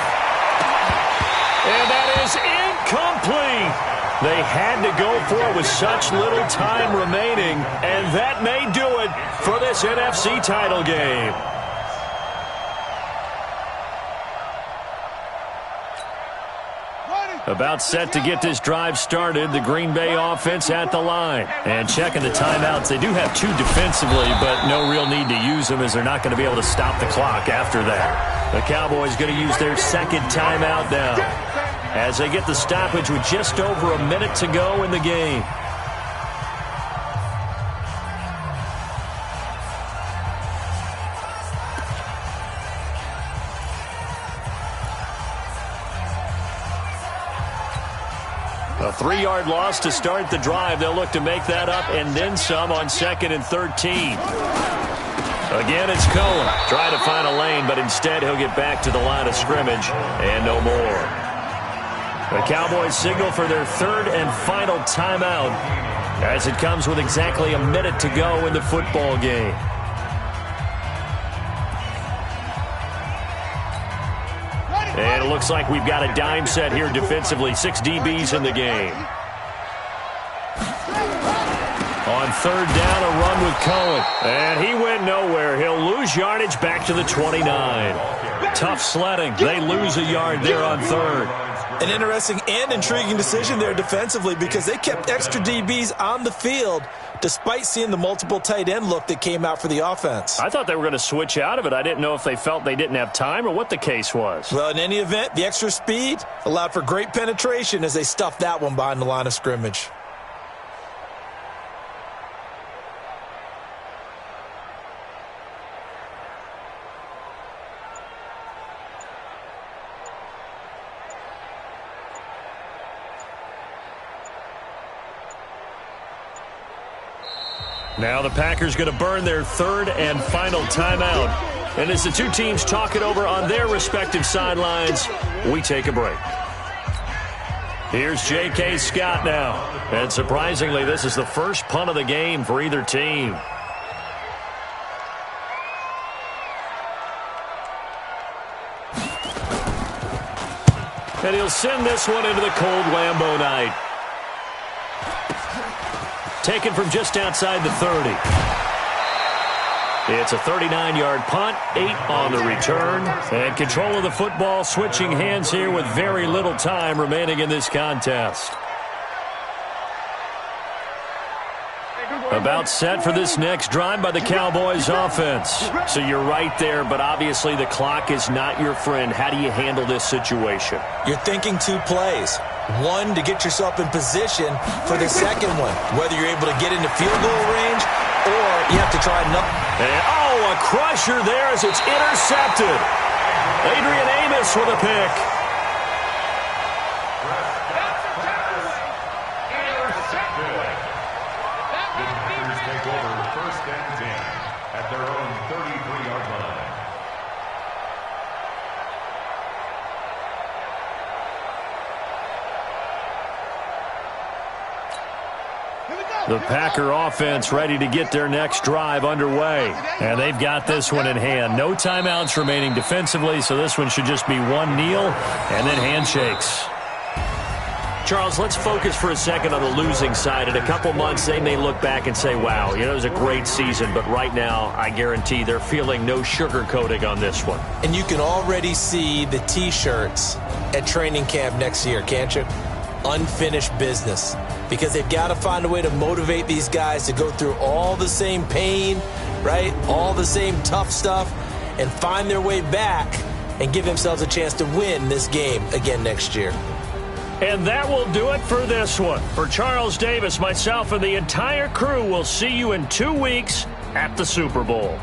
And that is incomplete. They had to go for it with such little time remaining, and that may do it for this NFC title game. About set to get this drive started, the Green Bay offense at the line. And checking the timeouts, they do have 2 defensively, but no real need to use them as they're not going to be able to stop the clock after that. The Cowboys going to use their 2nd timeout now as they get the stoppage with just over a minute to go in the game. A 3-yard loss to start the drive. They'll look to make that up and then some on 2nd and 13. Again, it's Cohen trying to find a lane, but instead he'll get back to the line of scrimmage and no more. The Cowboys signal for their 3rd and final timeout as it comes with exactly a minute to go in the football game. And it looks like we've got a dime set here defensively. 6 DBs in the game. On third down, a run with Cohen. And he went nowhere. He'll lose yardage back to the 29. Tough sledding. They lose a yard there on third. An interesting and intriguing decision there defensively because they kept extra DBs on the field despite seeing the multiple tight end look that came out for the offense. I thought they were going to switch out of it. I didn't know if they felt they didn't have time or what the case was. Well, in any event, the extra speed allowed for great penetration as they stuffed that one behind the line of scrimmage. Now the Packers going to burn their third and final timeout. And as the two teams talk it over on their respective sidelines, we take a break. Here's J.K. Scott now. And surprisingly, this is the first punt of the game for either team. And he'll send this one into the cold Lambeau night. Taken from just outside the 30. It's a 39-yard punt, 8 on the return. And control of the football switching hands here with very little time remaining in this contest. About set for this next drive by the Cowboys offense. So you're right there, but obviously the clock is not your friend. How do you handle this situation? You're thinking 2 plays. One, to get yourself in position for the second one, whether you're able to get into field goal range or you have to try another. And, oh, a crusher there as it's intercepted. Adrian Amos with a pick. Take over first and 10 at their own 33-yard line. The Packer offense ready to get their next drive underway. And they've got this one in hand. No timeouts remaining defensively, so this one should just be one kneel and then handshakes. Charles, let's focus for a second on the losing side. In a couple months, they may look back and say, wow, it was a great season. But right now, I guarantee they're feeling no sugarcoating on this one. And you can already see the T-shirts at training camp next year, can't you? Unfinished business. Because they've got to find a way to motivate these guys to go through all the same pain, right? All the same tough stuff, and find their way back and give themselves a chance to win this game again next year. And that will do it for this one. For Charles Davis, myself, and the entire crew, we'll see you in 2 weeks at the Super Bowl.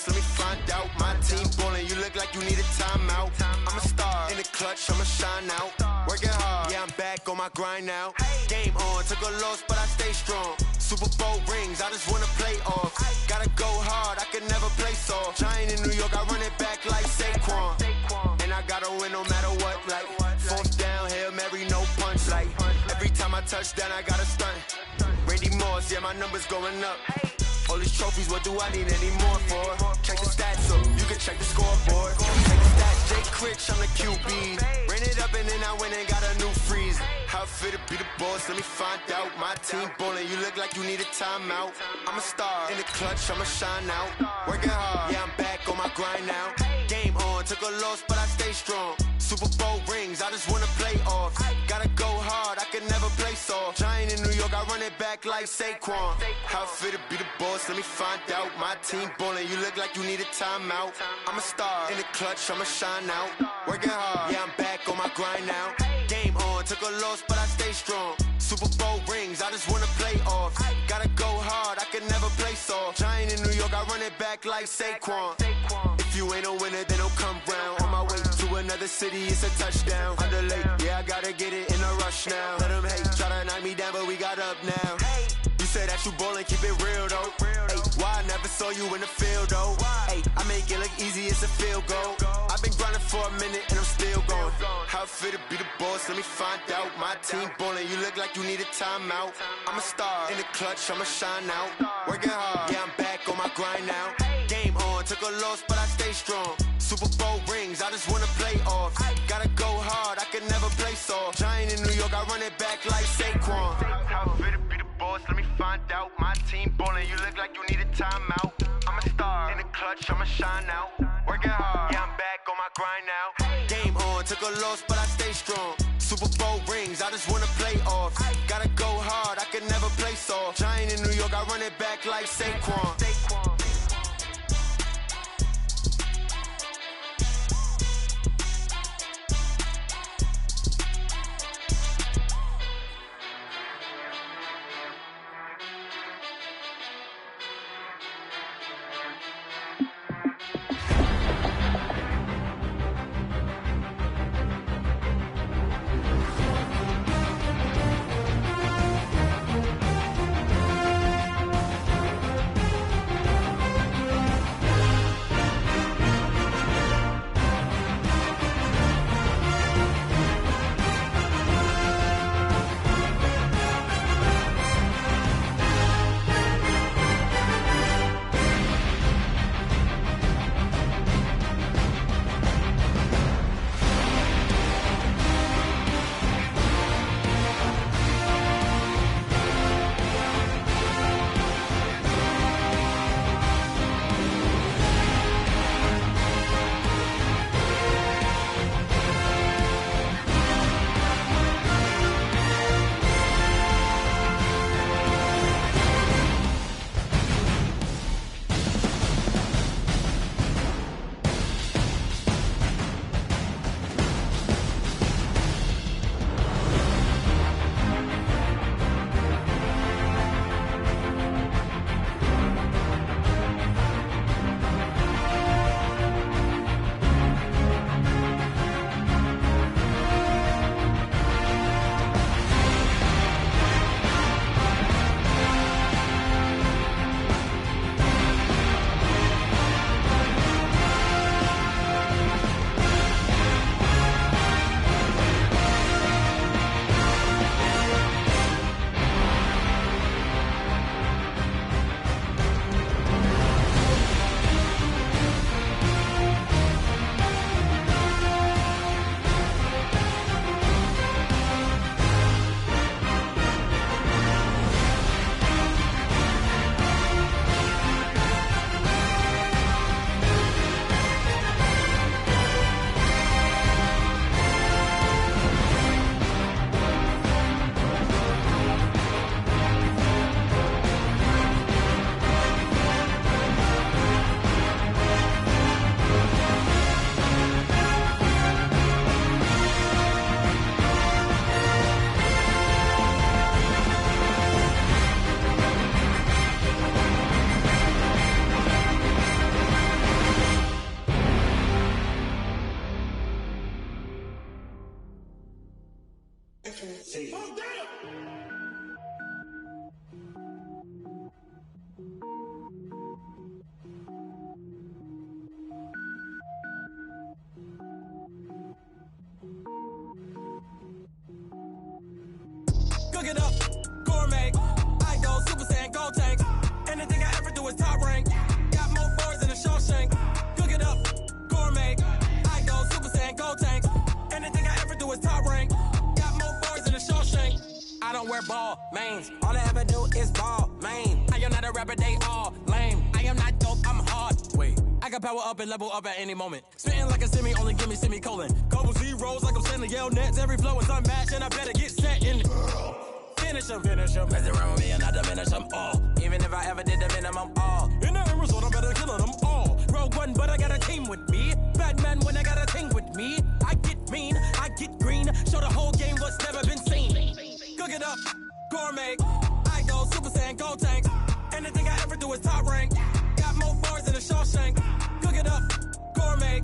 Let me find out. My team ballin', you look like you need a timeout. I'm a star in the clutch, I'ma shine out. Working hard, yeah, I'm back on my grind now. Game on, took a loss, but I stay strong. Super Bowl rings, I just wanna play off. Gotta go hard, I can never play soft. Giant in New York, I run it back like Saquon. And I gotta win no matter what, like fourth down, Hail Mary, no punch. Like every time I touch down, I gotta stunt. Randy Moss, yeah, my numbers going up. All these trophies, what do I need any more for? Check the stats up, you can check the scoreboard. Check the stats, Jay Critch, I'm the QB. Ran it up and then I went and got a new freeze. How fit to be the boss, let me find out. My team ballin', you look like you need a timeout. I'm a star in the clutch, I'ma shine out. Working hard, yeah, I'm back on my grind now. Game on, took a loss, but I stay strong. Super Bowl rings, I just wanna play off. Gotta go hard, I can never play soft. Giant in New York, I run it back like Saquon. How it feel to be the boss, let me find out. My team ballin', you look like you need a timeout. I'm a star, in the clutch, I'ma shine out. Working hard, yeah, I'm back on my grind now. Game on, took a loss, but I stay strong. Super Bowl rings, I just wanna play off. Gotta go hard, I can never play soft. Giant in New York, I run it back like Saquon. If you ain't a winner, then don't come round. On my way to another city, it's a touchdown. Underlay, yeah, I gotta get it in a rush now. Let them hate, try to knock me down, but we got up now. You say that you ballin', keep it real though. Ay, why I never saw you in the field though? Ay, I make it look easy, it's a field goal. I've been grinding for a minute and I'm still going. How it feel to be the boss, let me find out. My team ballin', you look like you need a timeout. I'm a star, in the clutch, I'ma shine out. Working hard, yeah, I'm back on my grind now. Game on, took a loss, but I stay strong. Super Bowl rings, I just wanna play off. Gotta go hard, I can never play soft. Giant in New York, I run it back like Saquon. How it feel to be the boss, let me find out. My team ballin', you look like you need a timeout. I'm a star, in the clutch, I'ma shine out. Working hard, yeah, I'm back on my grind now. Game on, took a loss, but I stay strong. Super Bowl rings, I just wanna play off. Gotta go hard, I can never play soft. Giant in New York, I run it back like Saquon. Cook it up, gourmet. I go Super Saiyan, gold tank. Anything I ever do is top rank. Got more boards than a Shawshank. Cook it up, gourmet. I go Super Saiyan, gold tank. Anything I ever do is top rank. Got more boards than a Shawshank. I don't wear ball mains. All I ever do is ball main. I am not a rapper, they all lame. I am not dope, I'm hard. Wait, I got power up and level up at any moment. Spitting like a semi, only give me semicolon. Couple zeros like I'm sending yell nets. Every flow is unmatched and I better get set in. Finish them. Mess around with me and I diminish them all. Even if I ever did the minimum all. In the end result, I'm better killing them all. Rogue One, but I got a team with me. Batman when I got a thing with me. I get mean, I get green. Show the whole game what's never been seen. Cook it up, gourmet. I go Super Saiyan, Gold Tank. Anything I ever do is top rank. Got more bars than a Shawshank. Cook it up, gourmet.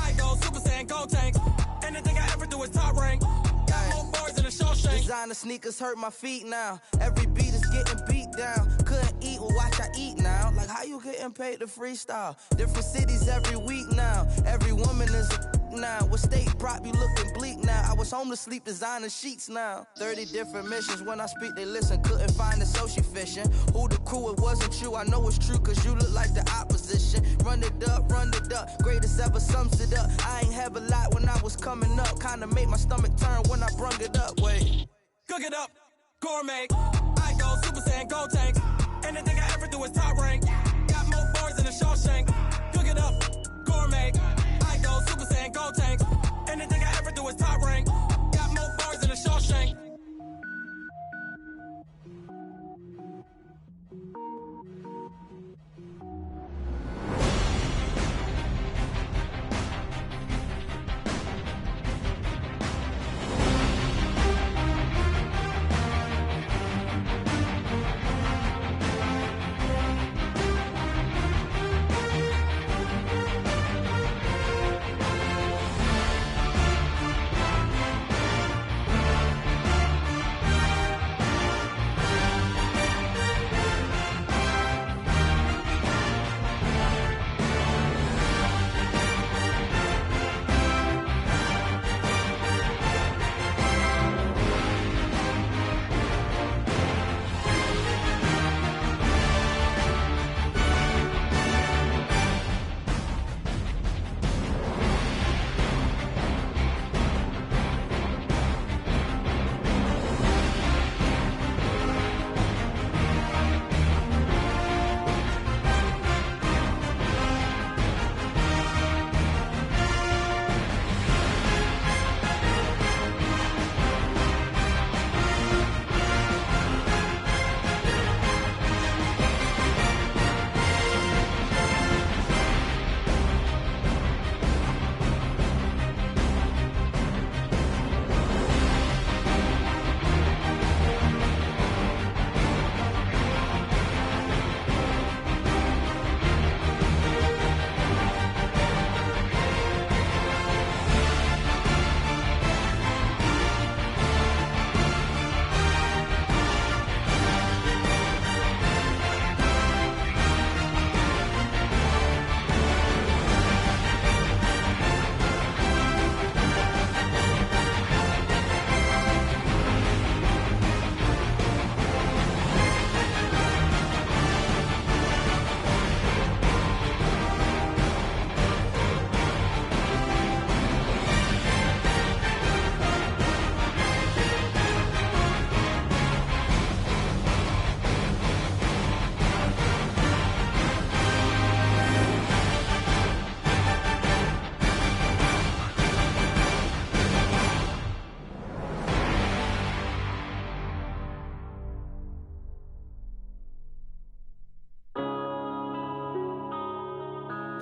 I go Super Saiyan, Gold Tank. Anything I ever do is top rank. Got more bars than a Shawshank. Designer sneakers hurt my feet now. Every beat is getting beat down. Couldn't eat, well watch I eat now. Like how you getting paid to freestyle? Different cities every week now. Every woman is a now. With state prop, you looking bleak now. I was home to sleep, designer sheets now. 30 different missions. When I speak, they listen. Couldn't find it, so she fishing. Who the crew? It wasn't you. I know it's true, cause you look like the opposition. Run it up. Greatest ever sums it up. I ain't have a lot when I was coming up. Kinda made my stomach turn when I brung it up. Wait. Cook it up, gourmet. I go Super Saiyan, Gold Tank. Anything I ever do is top rank. Got more bars than a Shawshank. Cook it up, gourmet. I go Super Saiyan, Gold Tank. Anything I ever do is top rank. Got more bars than a Shawshank.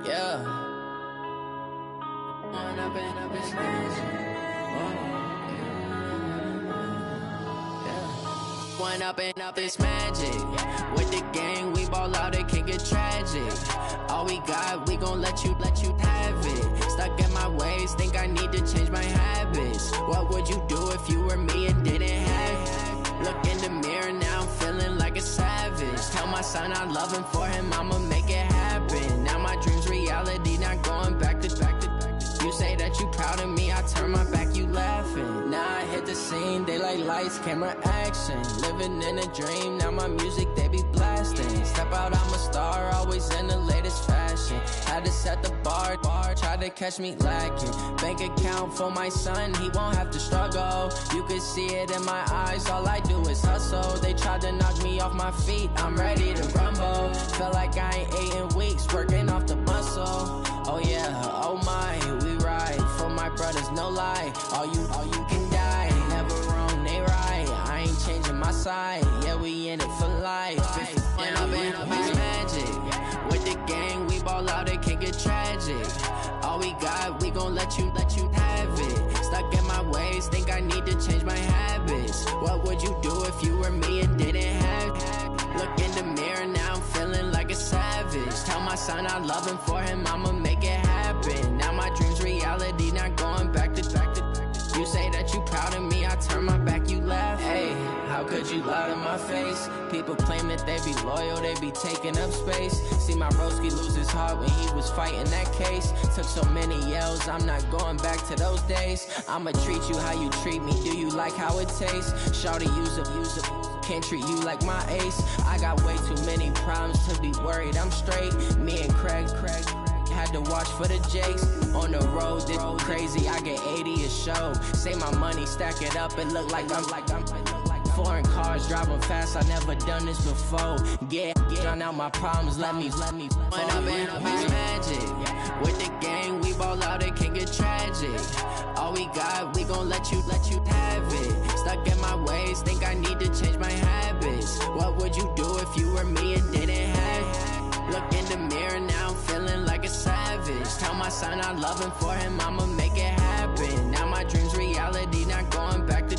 Yeah. One up and up is magic. With the gang, we ball out, it can get tragic. All we got, we gon' let you have it. Stuck in my ways, think I need to change my habits. What would you do if you were me and didn't have it? Look in the mirror, now I'm feeling like a savage. Tell my son I love him, for him I'ma make it happen. Now my dream's reality, not going back to. You say that you proud of me, I turn my back, you laughing. Now I hit the scene, daylight lights, camera action. Living in a dream, now my music, they be blasting. Step out, I'm a star, always in the latest fashion. Had to set the bar, try to catch me lacking. Bank account for my son, he won't have to struggle. You can see it in my eyes, all I do is hustle. They tried to knock me off my feet, I'm ready to rumble. Felt like I ain't ate in weeks, working off the muscle. get tragic. All we got, we gon' let you have it. Stuck in my ways, think I need to change my habits. What would you do if you were me and didn't have it? Look in the mirror, now I'm feeling like a savage. Tell my son I love him, for him I'ma make it happen. Now my dream's reality, not going back to. You say that you proud of me, I turn my back, you laugh. Hey, how could you lie to my face? People claim that they be loyal, they be taking up space. See my broski lose his heart when he was fighting that case. Took so many yells, I'm not going back to those days. I'ma treat you how you treat me, do you like how it tastes? Shawty, use up, can't treat you like my ace. I got way too many problems to be worried, I'm straight. Me and Craig had to watch for the Jakes. On the road, this crazy, I get 80 a show. Say my money, stack it up, and look like I'm foreign cars, driving fast, I never done this before. Get drown out my problems, let me When up in beach magic. With the gang, we ball out, it can get tragic. All we got, we gon' let you have it. Stuck in my ways, think I need to change my habits. What would you do if you were me and didn't have it? Look in the mirror, now I'm feeling like a savage. Tell my son I love him, for him I'ma make it happen. Now my dream's reality, not going back to.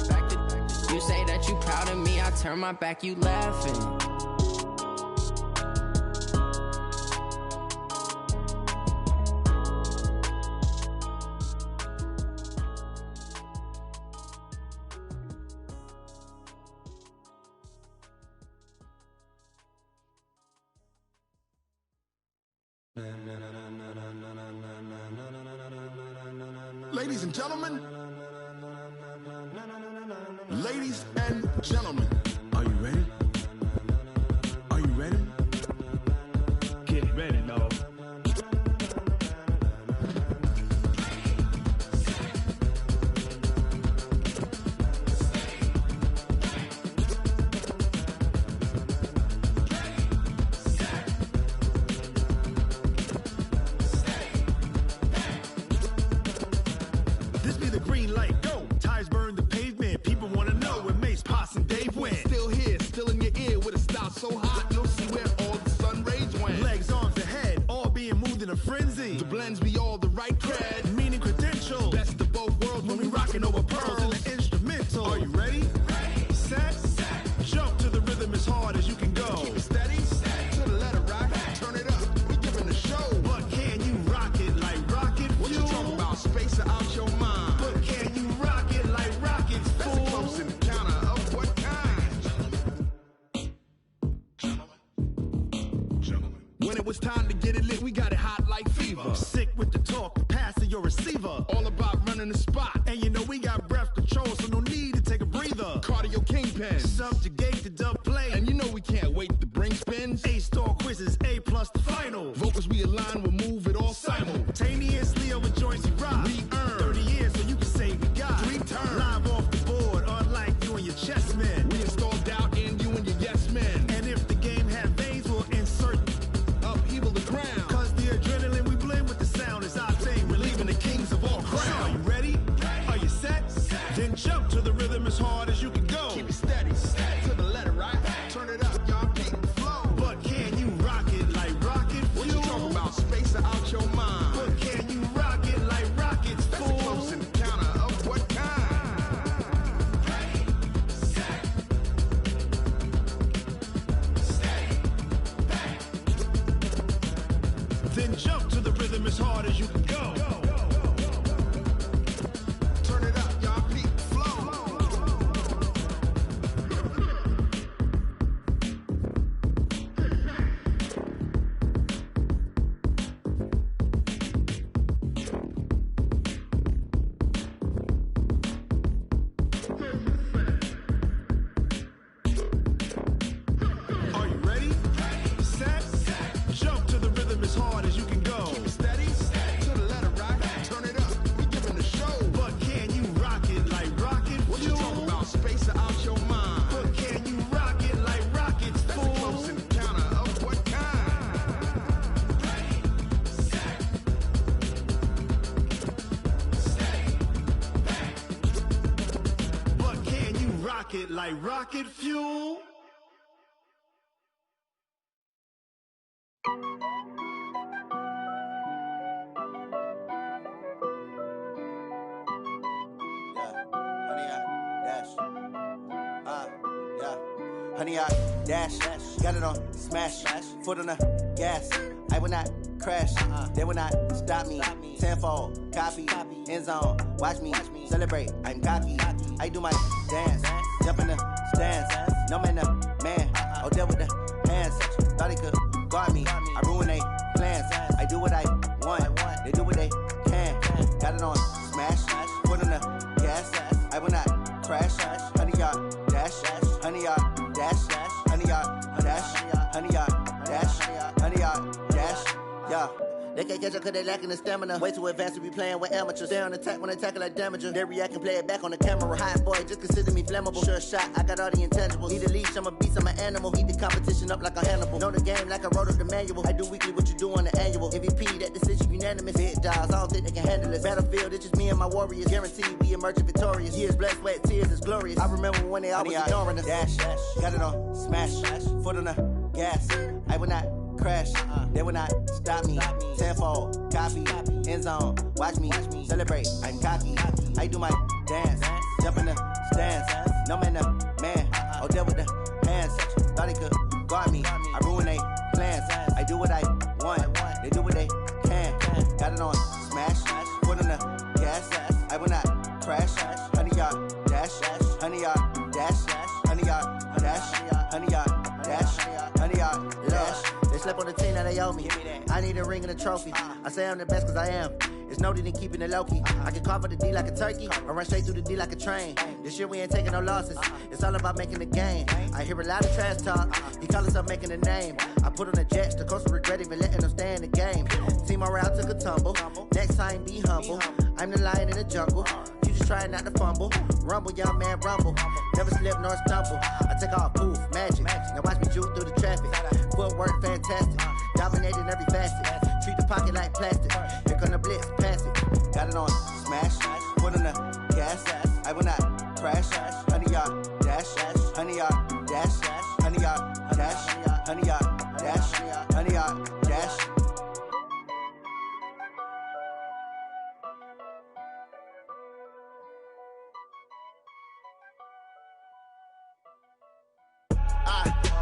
You say that you proud of me, I turn my back, you laughing. Ladies and gentlemen, ladies and gentlemen, are you ready? Are you ready? Get ready, no. This be the green light, go. Tires burn the pavement. People wanna know where Mace, Posse, and Dave went. Still here, still in your ear with a style so hot, you'll see where all the sun rays went. Legs, arms, and head, all being moved in a frenzy. The blends be all the right cred, meaning credentials. Best of both worlds when we rockin' over pearls in the instrumental. Are you ready? Set, jump to the rhythm as hard as you can go. Keep it steady, to the letter rock, turn it up. We giving the show. But can you rock it like rocket fuel? What you talking about? Space or out your mind? But can you rock it like rockets, fool? That's a close encounter of what kind? When it was time to get it lit, we got it hot like fever. Sick with the talk, passing your receiver. All about running the spot. And you know we got breath control, so no need to take a breather. Cardio kingpin, subjugate the dub play. And you know we can't wait to bring spins. A-star quizzes, A+ the final. Vocals we align, we'll move it all simultaneously over joints we rock. We earn 30 years, so you can say we got 3 turns. Live off the board, unlike you and your chess men. We install doubt in you and your yes men. And if the game had veins, we'll insert upheaval the ground. Cause the adrenaline we blend with the sound is our thing. We're leaving the kings of all crowns. So are you ready? Are you set? Then jump to the rhythm as hard as you can go. Keep it steady, to the letter right. Turn it up, y'all keep the flow. But can you rock it like rocket fuel? What you talking about? Space or out your mind? But can you rock it like rockets, fool? That's a close encounter of what kind? Then jump to the rhythm as hard as you can go. Turn it up, y'all keep the flow. Are you ready? Set, jump to the rhythm as hard as you can go. Keep it steady, to the letter rock. Turn it up, we giving the show. But can you rock it like rocket fuel? What you talking about? Space or out your mind? But can you rock it like rockets, fool? That's a close encounter of what kind? But can you rock it like rocket fuel? honey, I dash. Got it on smash, foot on the gas. I will not crash, they will not stop me. Tenfold, copy, end zone, watch me celebrate. I'm cocky, I do my dance, jump in the stands. No man, man, oh, deal with the hands. Thought he could guard me, I ruin they plans. I do what I want, they do what they can. Got it on smash, foot on the gas. I will not crash, honey, yard dash, honey, yard dash, honey, yard dash, honey, yard dash, honey, yard dash, yeah. They can't catch up cause they lacking the stamina. Way too advanced to be playing with amateurs. Stay on attack when they tackle like damager. They react and play it back on the camera. Hot boy, just consider me flammable. Sure shot, I got all the intangibles. Need a leash, I'm a beast, I'm an animal. Eat the competition up like a Hannibal. Know the game like I wrote up the manual. I do weekly what you do on the annual. MVP, that decision unanimous. Hit dials, I don't think they can handle it. Battlefield, it's just me and my warriors. Guaranteed we emerge victorious. Years, blood, sweat, tears, is glorious. I remember when they always ignoring us. Dash, got it on smash, foot on the gas. I will not crash, they will not stop me. Tenfold, copy, end zone, watch me celebrate. I'm cocky, I do my dance, jump in the stands. No man, man, oh, deal with the hands. Thought he could guard me, I ruin they plans. I do what I want, they do what they can. Got it on smash, foot on the gas. I will not crash, honey, yard dash, honey, yard dash, honey, yard dash, honey, yard dash, honey, yard dash. They slept on the team that they owe me. I need a ring and a trophy. I say I'm the best cause I am. It's no need in keeping it low-key. I can carve up the D like a turkey or run straight through the D like a train. This year we ain't taking no losses. It's all about making the game. I hear a lot of trash talk. He call himself making a name. I put on the Jets. The coach will regret even letting them stay in the game. Team morale took a tumble. Next time be humble. I'm the lion in the jungle. You just trying not to fumble. Rumble, young man, rumble. Never slip nor stumble. I take off, poof, magic. Now watch me juke through the traffic. Footwork fantastic. Dominating every facet. Treat the pocket like plastic. Here come the blitz, pass it. Got it on smash, foot on the gas. I will not crash, honey, yard dash, honey, yard dash, honey, yard dash, honey, yard dash, honey, yard dash.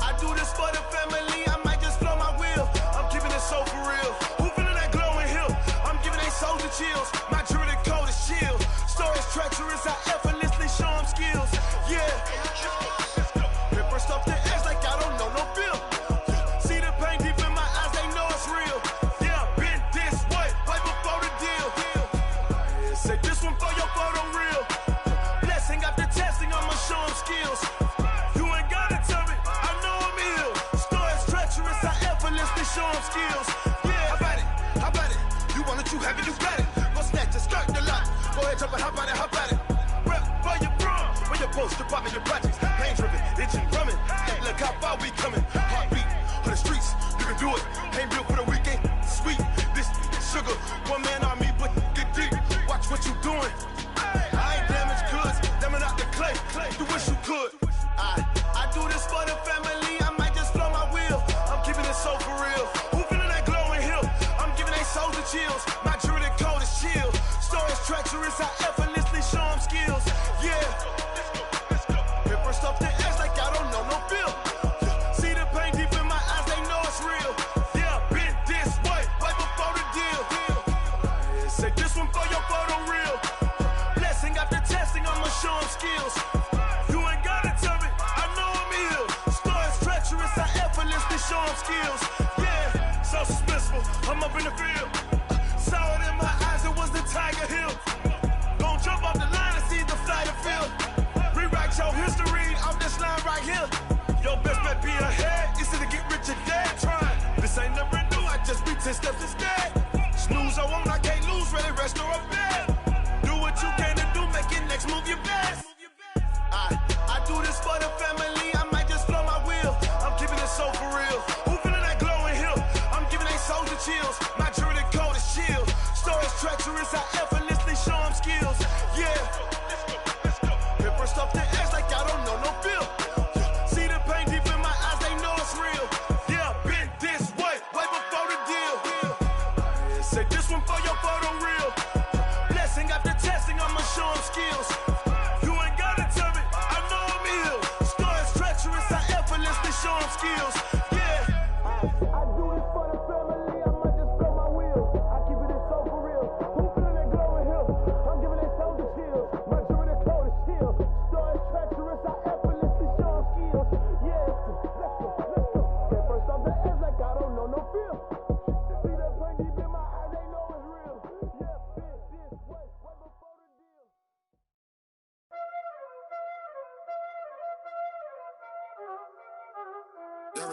I do this for the family, I might just blow my wheel. I'm keeping it so for real. Who feeling that glowing hill? I'm giving they soldier chills. My jewelry code is chill. Stories treacherous, I effortlessly show them skills. Yeah. Paper stuff the edge like I don't know no feel. See the pain deep in my eyes, they know it's real. Yeah, been this way, right before the deal. Say this one for your photo real. Blessing after testing, I'ma show them skills. You ain't gotta tell me, I know I'm ill. Stories treacherous, I effortlessly show them skills. Yeah, how about it? You want it, you have it, you got it. Go snatch it, start the lot. Go ahead, jump it, how about it? Rep for your bro, for your poster, popping your projects. Pain driven, itching, drumming. Look how far we coming. Heartbeat on the streets, you can do it. Ain't built for the weekend, sweet. This sugar, one man army, but get deep. Watch what you doing. I ain't damaged goods, damn it out the clay. You wish you could. I do this for the family, I might just blow my wheel. I'm keeping it so for real. Who feeling that glowing hill? I'm giving they soldier chills. My jewelry code is chill. Stories treacherous, I effortlessly show them skills. Yeah. Paper stuff the edge like I don't know no feel. See the pain deep in my eyes, they know it's real. Yeah, been this way, right before the deal. Say this one for your photo real. Blessing after testing, I'ma show them skills. You ain't gotta tell me, I know I'm ill. Stories treacherous, I effortlessly show them skills. Yeah, so suspenseful, I'm up in the field. Saw it in my eyes, it was the Tiger Hill. Gon' jump off the line and see the flight of field. Rewrite your history off this line right here. Your best bet be ahead, easy to get rich or dead. Trying, this ain't never new, I just be 10 steps instead. Snooze I won't, I can't lose, ready, rest or a bed. Do what you can to do, make your next move your best. I do this for the family, I might just blow my wheel. I'm keeping it so for real. Who feeling that glowing hill? I'm giving they soldier chills. My jewelry code is chill. Stories treacherous, I effortlessly show them skills. Yeah. Paper stuff the edge like I don't know no feel. See the pain deep in my eyes, they know it's real. Yeah, been this way, right before the deal. Say this one for your photo real. Blessing after testing, I'ma show them skills. You ain't gotta tell me, I know I'm ill. Stories treacherous, I effortlessly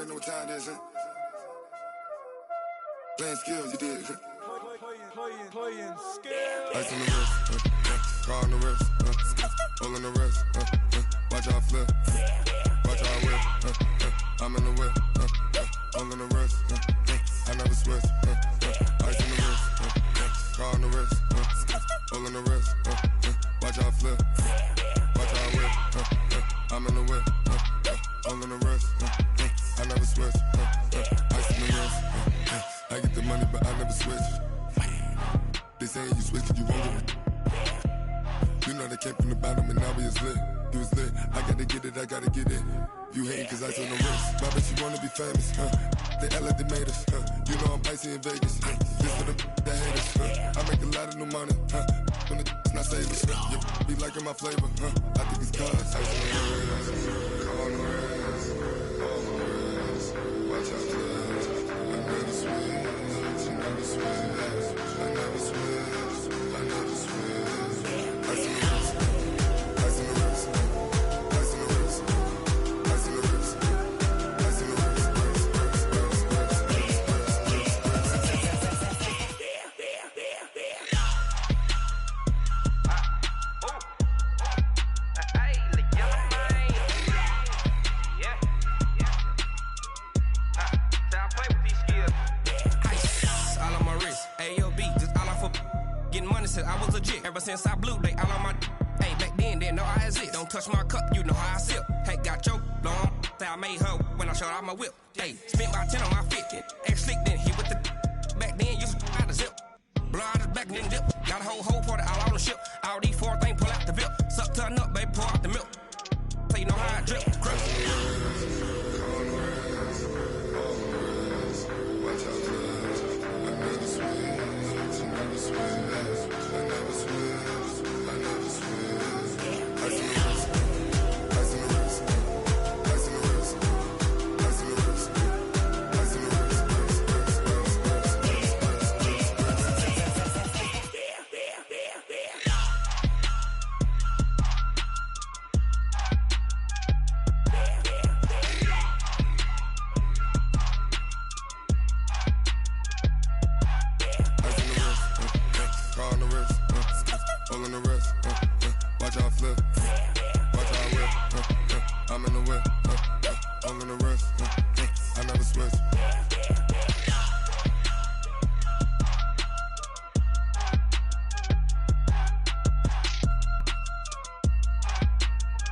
already know what time it is, huh? Playing skills, you did. Playing skills. Ice on the wrist, car on the wrist, hole in the wrist, watch how I flip, watch how I whip, I'm in the whip, hole in the wrist, I never switch, ice on the wrist, car on the wrist, hole in the wrist, watch how I flip, watch how I whip, I'm in the whip, hole in the wrist, I never switch, ice on the wrist, I get the money but I never switch. They saying you switch 'cause you won't get it. You know they came from the bottom and now we is lit. You was lit, I gotta get it, I gotta get it. You hating 'cause ice on the wrist. My bitch, you wanna be famous, They Ella, they made us, You know I'm icy in Vegas, This for the that haters, I make a lot of new money, When it's not savings, You be liking my flavor, I think it's cause ice on the wrist, car on the wrist, all on the wrist. Watch out, cuz I never switch, I never switch. I never switch, I never switch. Ice in the wrist, ice in the wrist, ice in the wrist, ice in the wrist, ice in the wrist, I was legit. Ever since I blew, they all on my. Hey, back then, didn't know I exist. Don't touch my cup, you know how I sip. Hey, got your long. I made her when I showed out my whip. Hey, spent about 10 on my 50. Ex slick.